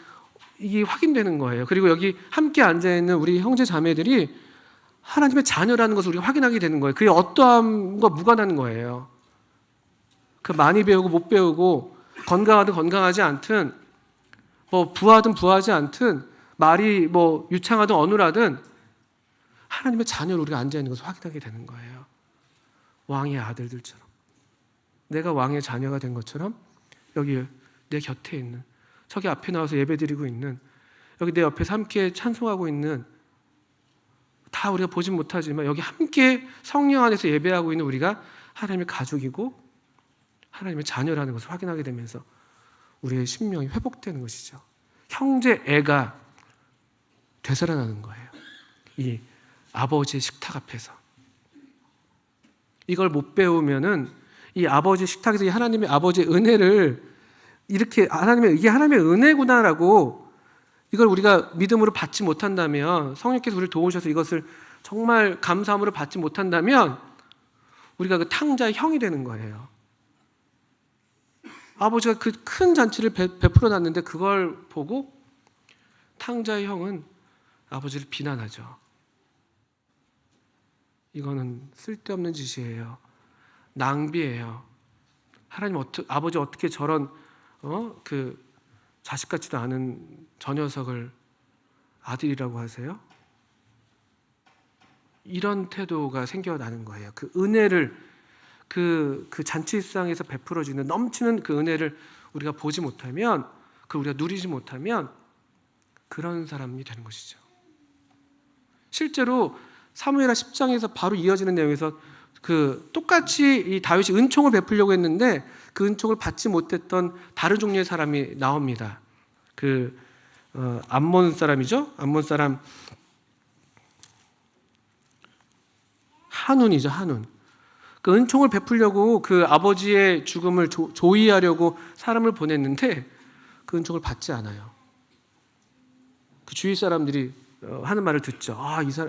이게 확인되는 거예요. 그리고 여기 함께 앉아있는 우리 형제 자매들이 하나님의 자녀라는 것을 우리가 확인하게 되는 거예요. 그게 어떠함과 무관한 거예요. 그 많이 배우고 못 배우고, 건강하든 건강하지 않든, 뭐 부하든 부하지 않든, 말이 뭐 유창하든 어눌하든 하나님의 자녀로 우리가 앉아있는 것을 확인하게 되는 거예요. 왕의 아들들처럼, 내가 왕의 자녀가 된 것처럼 여기 내 곁에 있는, 저기 앞에 나와서 예배드리고 있는, 여기 내 옆에서 함께 찬송하고 있는, 다 우리가 보진 못하지만 여기 함께 성령 안에서 예배하고 있는 우리가 하나님의 가족이고 하나님의 자녀라는 것을 확인하게 되면서 우리의 심령이 회복되는 것이죠. 형제 애가 되살아나는 거예요. 이 아버지의 식탁 앞에서. 이걸 못 배우면은 이 아버지의 식탁에서 이 하나님의 아버지의 은혜를 이렇게, 이게 하나님의 은혜구나라고 이걸 우리가 믿음으로 받지 못한다면, 성령께서 우리를 도우셔서 이것을 정말 감사함으로 받지 못한다면 우리가 그 탕자의 형이 되는 거예요. 아버지가 그 큰 잔치를 베풀어 놨는데 그걸 보고 탕자의 형은 아버지를 비난하죠. 이거는 쓸데없는 짓이에요. 낭비예요. 하나님 아버지 어떻게 저런 그 자식 같지도 않은 저 녀석을 아들이라고 하세요? 이런 태도가 생겨나는 거예요. 그 은혜를, 그 잔치상에서 베풀어지는 넘치는 그 은혜를 우리가 보지 못하면, 우리가 누리지 못하면 그런 사람이 되는 것이죠. 실제로 사무엘하 10장에서 바로 이어지는 내용에서 똑같이 이 다윗이 은총을 베풀려고 했는데 그 은총을 받지 못했던 다른 종류의 사람이 나옵니다. 암몬 사람이죠. 암몬 사람 한운이죠. 한운. 그 은총을 베풀려고 그 아버지의 죽음을 조의하려고 사람을 보냈는데 그 은총을 받지 않아요. 그 주위 사람들이 하는 말을 듣죠.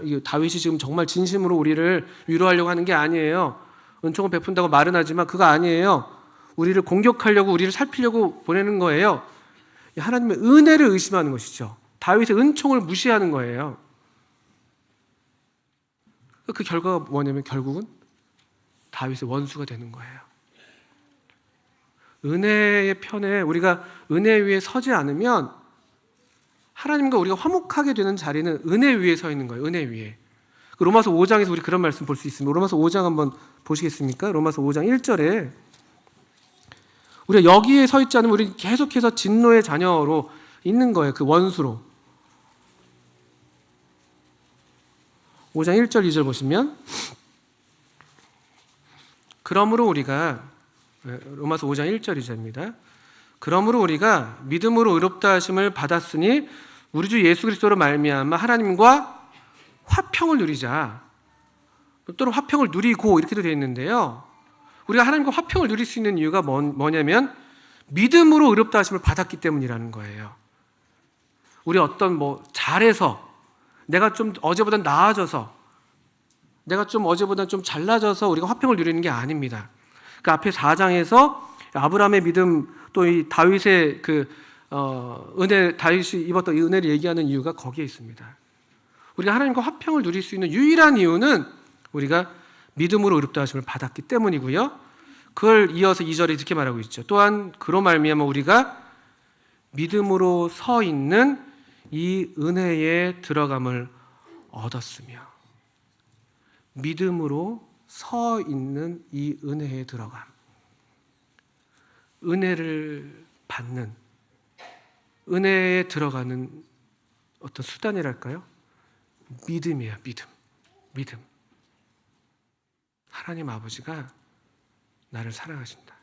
이 다윗이 지금 정말 진심으로 우리를 위로하려고 하는 게 아니에요. 은총을 베푼다고 말은 하지만 그거 아니에요. 우리를 공격하려고, 우리를 살피려고 보내는 거예요. 하나님의 은혜를 의심하는 것이죠. 다윗의 은총을 무시하는 거예요. 그 결과가 뭐냐면 결국은 다윗의 원수가 되는 거예요. 은혜의 편에, 우리가 은혜 위에 서지 않으면 하나님과 우리가 화목하게 되는 자리는 은혜 위에 서 있는 거예요. 은혜 위에. 로마서 5장에서 우리 그런 말씀 볼 수 있습니다. 로마서 5장 한번 보시겠습니까? 로마서 5장 1절에 우리가 여기에 서 있지 않으면 우리 계속해서 진노의 자녀로 있는 거예요. 그 원수로. 5장 1절 2절 보시면 그러므로 우리가 로마서 5장 1절 2절입니다. 그러므로 우리가 믿음으로 의롭다 하심을 받았으니 우리 주 예수 그리스도로 말미암아 하나님과 화평을 누리자. 또는 화평을 누리고 이렇게도 되어 있는데요. 우리가 하나님과 화평을 누릴 수 있는 이유가 뭐냐면 믿음으로 의롭다 하심을 받았기 때문이라는 거예요. 우리 어떤 잘해서 내가 좀 어제보다 나아져서 내가 좀 어제보다 좀 잘나져서 우리가 화평을 누리는 게 아닙니다. 그 앞에 4장에서 아브라함의 믿음 또 이 다윗의 은혜, 다윗이 입었던 이 은혜를 얘기하는 이유가 거기에 있습니다. 우리가 하나님과 화평을 누릴 수 있는 유일한 이유는 우리가 믿음으로 의롭다 하심을 받았기 때문이고요. 그걸 이어서 2절에 이렇게 말하고 있죠. 또한 그로 말미암아 우리가 믿음으로 서 있는 이 은혜에 들어감을 얻었으며, 믿음으로 서 있는 이 은혜에 들어감, 은혜를 받는, 은혜에 들어가는 어떤 수단이랄까요? 믿음이에요. 믿음. 하나님 아버지가 나를 사랑하신다.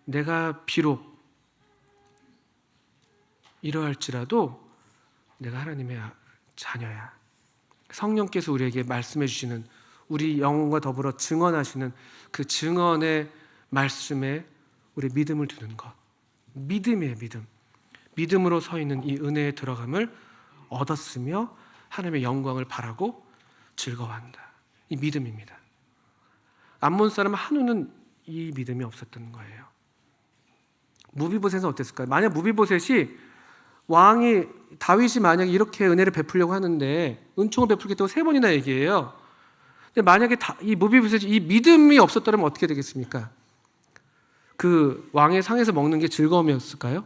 내가 비록 이러할지라도 내가 하나님의 자녀야. 성령께서 우리에게 말씀해 주시는, 우리 영혼과 더불어 증언하시는 그 증언의 말씀에 우리 믿음을 두는 것. 믿음이에요. 믿음으로 서 있는 이 은혜에 들어감을 얻었으며 하나님의 영광을 바라고 즐거워한다. 이 믿음입니다. 암몬 사람 한우는 이 믿음이 없었던 거예요. 무비보셋은 어땠을까요? 만약 무비보셋이 왕이 다윗이 만약에 이렇게 은혜를 베풀려고 하는데 은총을 베풀겠다고 3번이나 얘기해요. 근데 만약에 이 무비보셋이 이 믿음이 없었더라면 어떻게 되겠습니까? 그 왕의 상에서 먹는 게 즐거움이었을까요?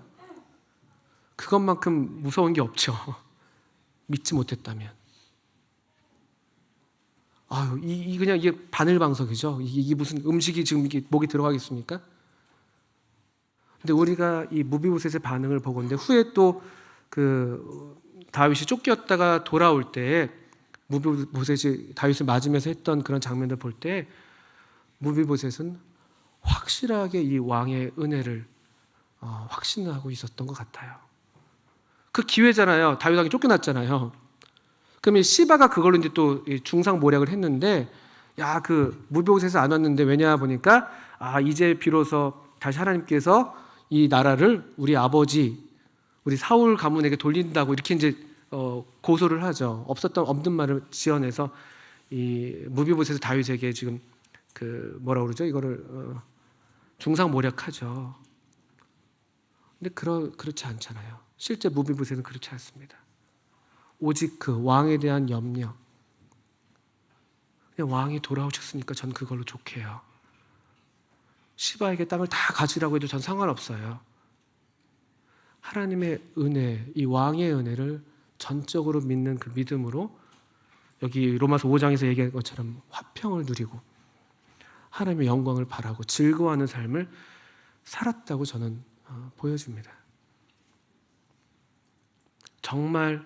그것만큼 무서운 게 없죠. 믿지 못했다면. 아유, 그냥 이게 바늘방석이죠. 이게 무슨 음식이 지금 이게 목에 들어가겠습니까? 근데 우리가 이 무비보셋의 반응을 보건대 후에 또 다윗이 쫓겼다가 돌아올 때 무비보셋이 다윗을 맞으면서 했던 그런 장면을 볼 때 무비보셋은 확실하게 이 왕의 은혜를 확신하고 있었던 것 같아요. 그 기회잖아요. 다윗 왕이 쫓겨났잖아요. 그럼 시바가 그걸로 이제 또 중상 모략을 했는데, 무비보셋에서 안 왔는데 왜냐 보니까 이제 비로소 다시 하나님께서 이 나라를 우리 아버지 우리 사울 가문에게 돌린다고 이렇게 이제 고소를 하죠. 없는 말을 지어내서 이 무비보셋에서 다윗에게 지금 뭐라고 그러죠? 이거를 중상 모략하죠. 근데 그렇지 않잖아요. 실제 무비보셋은 그렇지 않습니다. 오직 그 왕에 대한 염려. 그냥 왕이 돌아오셨으니까 전 그걸로 좋게 해요. 시바에게 땅을 다 가지라고 해도 전 상관없어요. 하나님의 은혜, 이 왕의 은혜를 전적으로 믿는 그 믿음으로 여기 로마서 5장에서 얘기한 것처럼 화평을 누리고 하나님의 영광을 바라고 즐거워하는 삶을 살았다고 저는 보여줍니다. 정말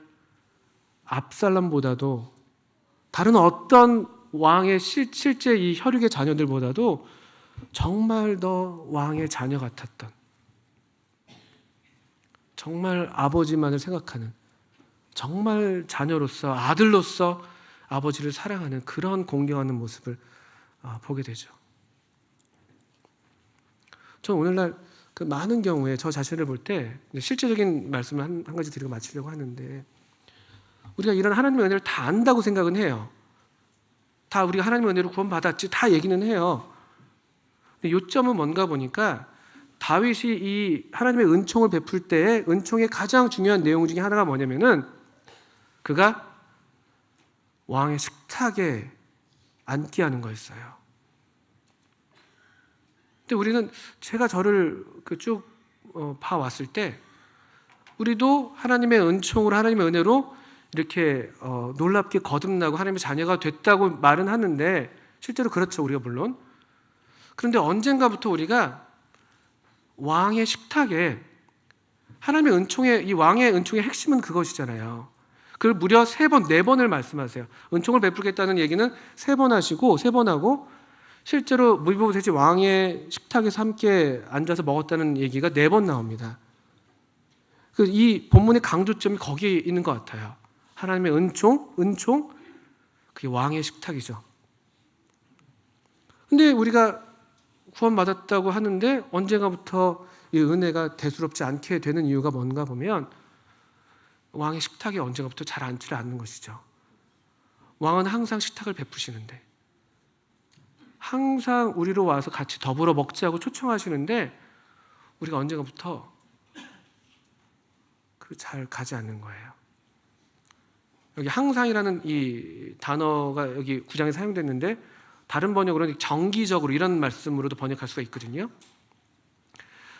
압살롬보다도 다른 어떤 왕의 실제 이 혈육의 자녀들보다도 정말 더 왕의 자녀 같았던, 정말 아버지만을 생각하는, 정말 자녀로서 아들로서 아버지를 사랑하는 그런 공경하는 모습을 보게 되죠. 저는 오늘날 그 많은 경우에 저 자신을 볼 때 실제적인 말씀을 한 가지 드리고 마치려고 하는데, 우리가 이런 하나님의 은혜를 다 안다고 생각은 해요. 다 우리가 하나님의 은혜로 구원받았지 다 얘기는 해요. 근데 요점은 뭔가 보니까 다윗이 이 하나님의 은총을 베풀 때에 은총의 가장 중요한 내용 중에 하나가 뭐냐면은 그가 왕의 식탁에 앉게 하는 거였어요. 근데 우리는 제가 저를 쭉 봐왔을 때 우리도 하나님의 은총으로 하나님의 은혜로 이렇게 놀랍게 거듭나고 하나님의 자녀가 됐다고 말은 하는데 실제로 그렇죠. 우리가 물론. 그런데 언젠가부터 우리가 왕의 식탁에 하나님의 은총의 이 왕의 은총의 핵심은 그것이잖아요. 그걸 무려 3번, 4번을 말씀하세요. 은총을 베풀겠다는 얘기는 3번 하시고 3번 하고 실제로 무비보셋이 왕의 식탁에서 함께 앉아서 먹었다는 얘기가 4번 나옵니다. 이 본문의 강조점이 거기에 있는 것 같아요. 하나님의 은총, 그게 왕의 식탁이죠. 근데 우리가 구원받았다고 하는데 언젠가부터 이 은혜가 대수롭지 않게 되는 이유가 뭔가 보면 왕의 식탁에 언젠가부터 잘 앉지를 않는 것이죠. 왕은 항상 식탁을 베푸시는데, 항상 우리로 와서 같이 더불어 먹자고 초청하시는데 우리가 언젠가부터 잘 가지 않는 거예요. 여기 항상이라는 이 단어가 여기 9장에 사용됐는데 다른 번역으로는 정기적으로 이런 말씀으로도 번역할 수가 있거든요.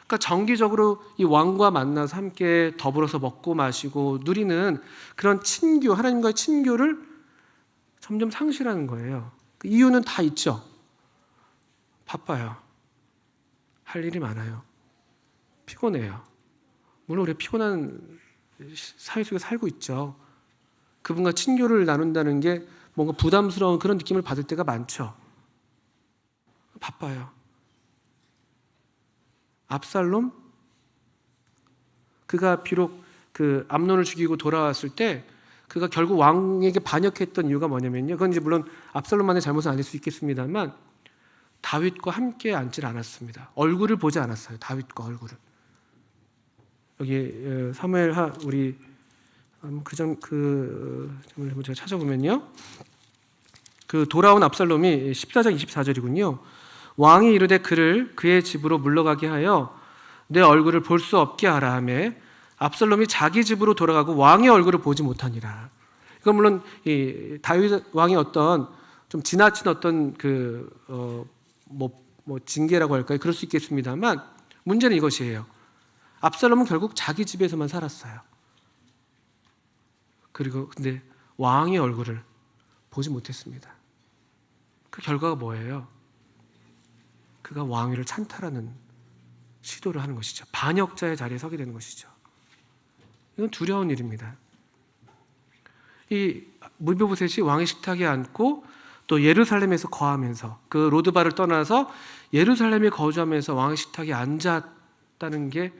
그러니까 정기적으로 이 왕과 만나서 함께 더불어서 먹고 마시고 누리는 그런 친교, 하나님과의 친교를 점점 상실하는 거예요. 그 이유는 다 있죠. 바빠요. 할 일이 많아요. 피곤해요. 물론 우리 피곤한 사회 속에 살고 있죠. 그분과 친교를 나눈다는 게 뭔가 부담스러운 그런 느낌을 받을 때가 많죠. 바빠요. 압살롬, 그가 비록 그 암논을 죽이고 돌아왔을 때 그가 결국 왕에게 반역했던 이유가 뭐냐면요. 그건 이제 물론 압살롬만의 잘못은 아닐 수 있겠습니다만 다윗과 함께 앉질 않았습니다. 얼굴을 보지 않았어요. 다윗과 얼굴을. 여기 사무엘하 우리 그 제가 찾아보면요. 그 돌아온 압살롬이 14장 24절이군요. 왕이 이르되 그를 그의 집으로 물러가게 하여 내 얼굴을 볼 수 없게 하라 하매 압살롬이 자기 집으로 돌아가고 왕의 얼굴을 보지 못하니라. 이건 물론 이 다윗 왕의 어떤 좀 지나친 어떤 뭐 징계라고 할까요? 그럴 수 있겠습니다만 문제는 이것이에요. 압살롬은 결국 자기 집에서만 살았어요. 그리고 근데 왕의 얼굴을 보지 못했습니다. 그 결과가 뭐예요? 그가 왕위를 찬탈하는 시도를 하는 것이죠. 반역자의 자리에 서게 되는 것이죠. 이건 두려운 일입니다. 이 무비보셋이 왕의 식탁에 앉고 또 예루살렘에서 거하면서 그 로드바를 떠나서 예루살렘에 거주하면서 왕의 식탁에 앉았다는 게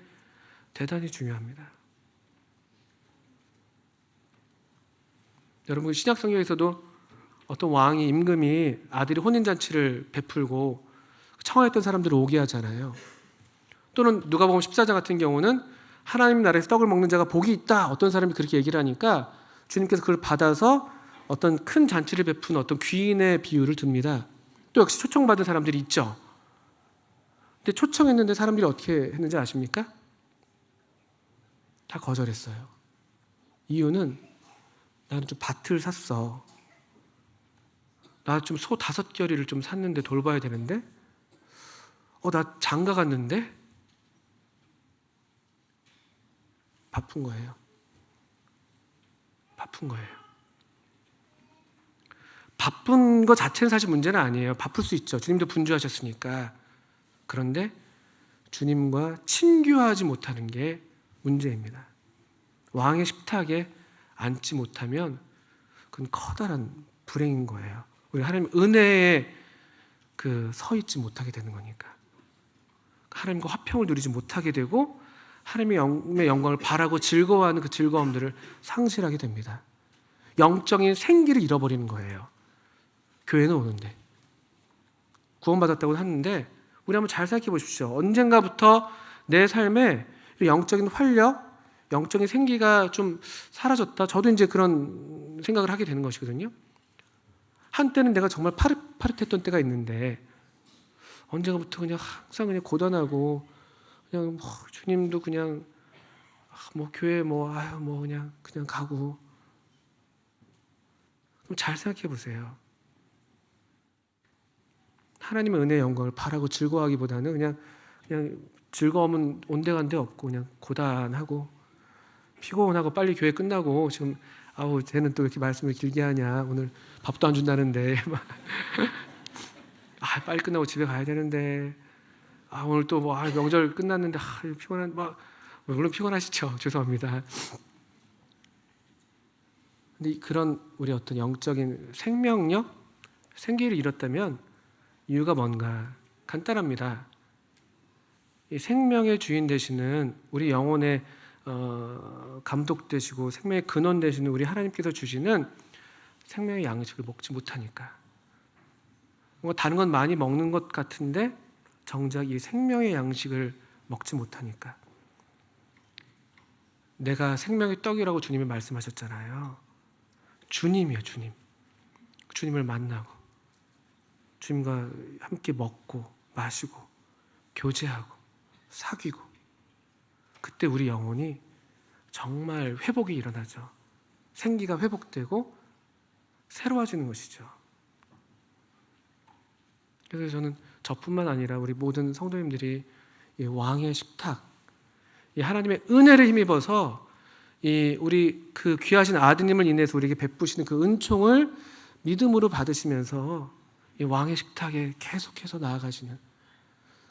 대단히 중요합니다. 여러분 신약 성경에서도 어떤 왕이 임금이 아들이 혼인잔치를 베풀고 청하였던 사람들을 오게 하잖아요. 또는 누가복음 14장 같은 경우는 하나님 나라에서 떡을 먹는 자가 복이 있다. 어떤 사람이 그렇게 얘기를 하니까 주님께서 그걸 받아서 어떤 큰 잔치를 베푼 어떤 귀인의 비유를 듭니다. 또 역시 초청받은 사람들이 있죠. 근데 초청했는데 사람들이 어떻게 했는지 아십니까? 다 거절했어요. 이유는 나는 좀 밭을 샀어. 나 좀 소 5결이를 좀 샀는데 돌봐야 되는데 나 장가 갔는데 바쁜 거예요. 바쁜 거예요. 바쁜 거 자체는 사실 문제는 아니에요. 바쁠 수 있죠. 주님도 분주하셨으니까. 그런데 주님과 친교하지 못하는 게 문제입니다. 왕의 식탁에 앉지 못하면 그건 커다란 불행인 거예요. 우리 하나님 은혜에 서 있지 못하게 되는 거니까. 하나님과 화평을 누리지 못하게 되고 하나님의 영광을 바라고 즐거워하는 그 즐거움들을 상실하게 됩니다. 영적인 생기를 잃어버리는 거예요. 교회는 오는데 구원받았다고 하는데 우리 한번 잘 생각해 보십시오. 언젠가부터 내 삶에 영적인 활력, 영적인 생기가 좀 사라졌다. 저도 이제 그런 생각을 하게 되는 것이거든요. 한때는 내가 정말 파릇파릇했던 때가 있는데 언젠가부터 그냥 항상 그냥 고단하고 그냥 주님도 그냥 교회 그냥 가고. 그럼 잘 생각해 보세요. 하나님의 은혜의 영광을 바라고 즐거워하기보다는 그냥 즐거움은 온데간데 없고 그냥 고단하고 피곤하고 빨리 교회 끝나고 지금 쟤는 또 이렇게 말씀을 길게 하냐 오늘 밥도 안 준다는데 빨리 끝나고 집에 가야 되는데 오늘 또 명절 끝났는데 피곤한 물론 피곤하시죠. 죄송합니다. 근데 그런 우리 어떤 영적인 생명력, 생기를 잃었다면 이유가 뭔가 간단합니다. 이 생명의 주인 되시는 우리 영혼의 감독 되시고 생명의 근원 되시는 우리 하나님께서 주시는 생명의 양식을 먹지 못하니까. 뭐 다른 건 많이 먹는 것 같은데 정작 이 생명의 양식을 먹지 못하니까. 내가 생명의 떡이라고 주님이 말씀하셨잖아요. 주님이에요, 주님. 주님을 만나고 주님과 함께 먹고 마시고 교제하고 사귀고, 그때 우리 영혼이 정말 회복이 일어나죠. 생기가 회복되고 새로워지는 것이죠. 그래서 저는 저뿐만 아니라 우리 모든 성도님들이 이 왕의 식탁, 이 하나님의 은혜를 힘입어서 이 우리 그 귀하신 아드님을 인해서 우리에게 베푸시는 그 은총을 믿음으로 받으시면서 이 왕의 식탁에 계속해서 나아가시는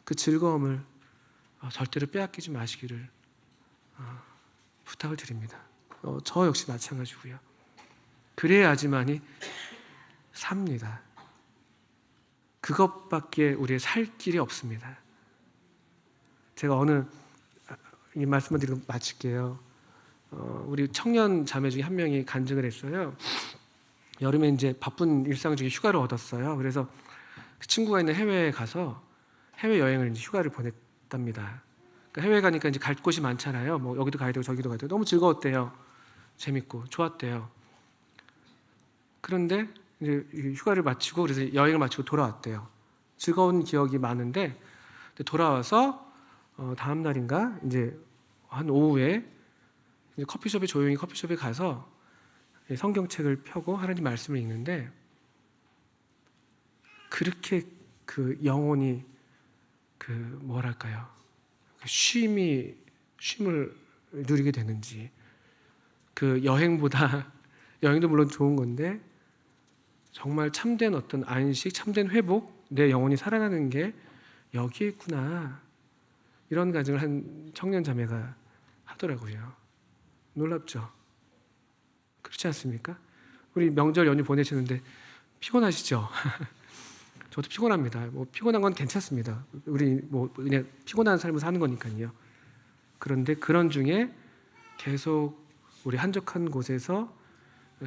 그 즐거움을 절대로 빼앗기지 마시기를 부탁을 드립니다. 저 역시 마찬가지고요. 그래야지만이 삽니다. 그것밖에 우리의 살 길이 없습니다. 제가 이 말씀을 드리고 마칠게요. 우리 청년 자매 중에 한 명이 간증을 했어요. 여름에 이제 바쁜 일상 중에 휴가를 얻었어요. 그래서 그 친구가 있는 해외에 가서 해외 여행을 이제 휴가를 보냈답니다. 그러니까 해외 가니까 이제 갈 곳이 많잖아요. 뭐 여기도 가야 되고 저기도 가야 되고 너무 즐거웠대요. 재밌고 좋았대요. 그런데 이제 휴가를 마치고 그래서 여행을 마치고 돌아왔대요. 즐거운 기억이 많은데 돌아와서 다음 날인가 이제 한 오후에 이제 조용히 커피숍에 가서 성경책을 펴고 하나님 말씀을 읽는데 그렇게 그 영혼이 그 뭐랄까요? 쉼을 누리게 되는지, 그 여행도 물론 좋은 건데 정말 참된 어떤 안식, 참된 회복, 내 영혼이 살아나는 게 여기에 있구나, 이런 가정을 한 청년 자매가 하더라고요. 놀랍죠? 그렇지 않습니까? 우리 명절 연휴 보내시는데 피곤하시죠? 저도 피곤합니다. 뭐 피곤한 건 괜찮습니다. 우리 뭐 그냥 피곤한 삶을 사는 거니까요. 그런데 그런 중에 계속 우리 한적한 곳에서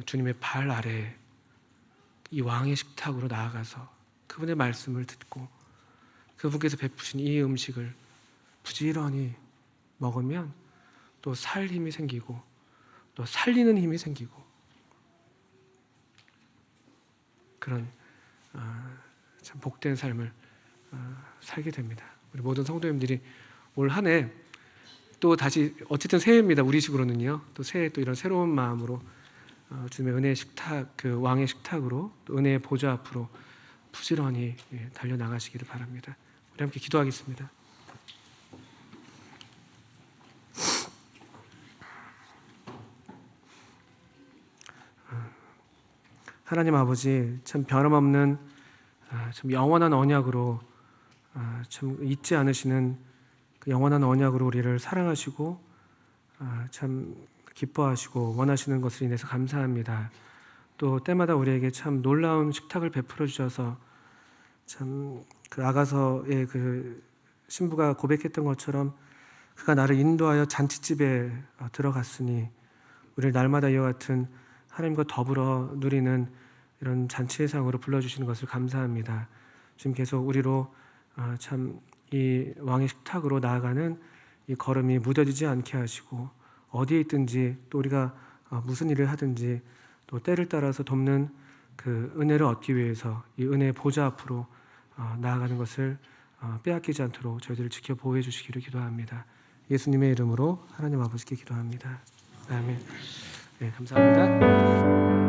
주님의 발 아래 이 왕의 식탁으로 나아가서 그분의 말씀을 듣고 그분께서 베푸신 이 음식을 부지런히 먹으면 또 살 힘이 생기고 또 살리는 힘이 생기고 그런 참 복된 삶을 살게 됩니다. 우리 모든 성도님들이 올 한 해 또 다시 어쨌든 새해입니다. 우리식으로는요. 또 새해 또 이런 새로운 마음으로 주님의 은혜의 식탁, 그 왕의 식탁으로 또 은혜의 보좌 앞으로 부지런히 달려 나가시기를 바랍니다. 우리 함께 기도하겠습니다. 하나님 아버지, 참 변함없는 참 영원한 언약으로 참 잊지 않으시는 그 영원한 언약으로 우리를 사랑하시고 참 기뻐하시고 원하시는 것을 인해서 감사합니다. 또 때마다 우리에게 참 놀라운 식탁을 베풀어 주셔서 참 그 아가서의 그 신부가 고백했던 것처럼 그가 나를 인도하여 잔치집에 들어갔으니 우리를 날마다 이와 같은 하나님과 더불어 누리는 이런 잔치의 상으로 불러주시는 것을 감사합니다. 지금 계속 우리로 참 이 왕의 식탁으로 나아가는 이 걸음이 무뎌지지 않게 하시고 어디에 있든지 또 우리가 무슨 일을 하든지 또 때를 따라서 돕는 그 은혜를 얻기 위해서 이 은혜의 보좌 앞으로 나아가는 것을 빼앗기지 않도록 저희들을 지켜 보호해 주시기를 기도합니다. 예수님의 이름으로 하나님 아버지께 기도합니다. 아멘. 네, 감사합니다.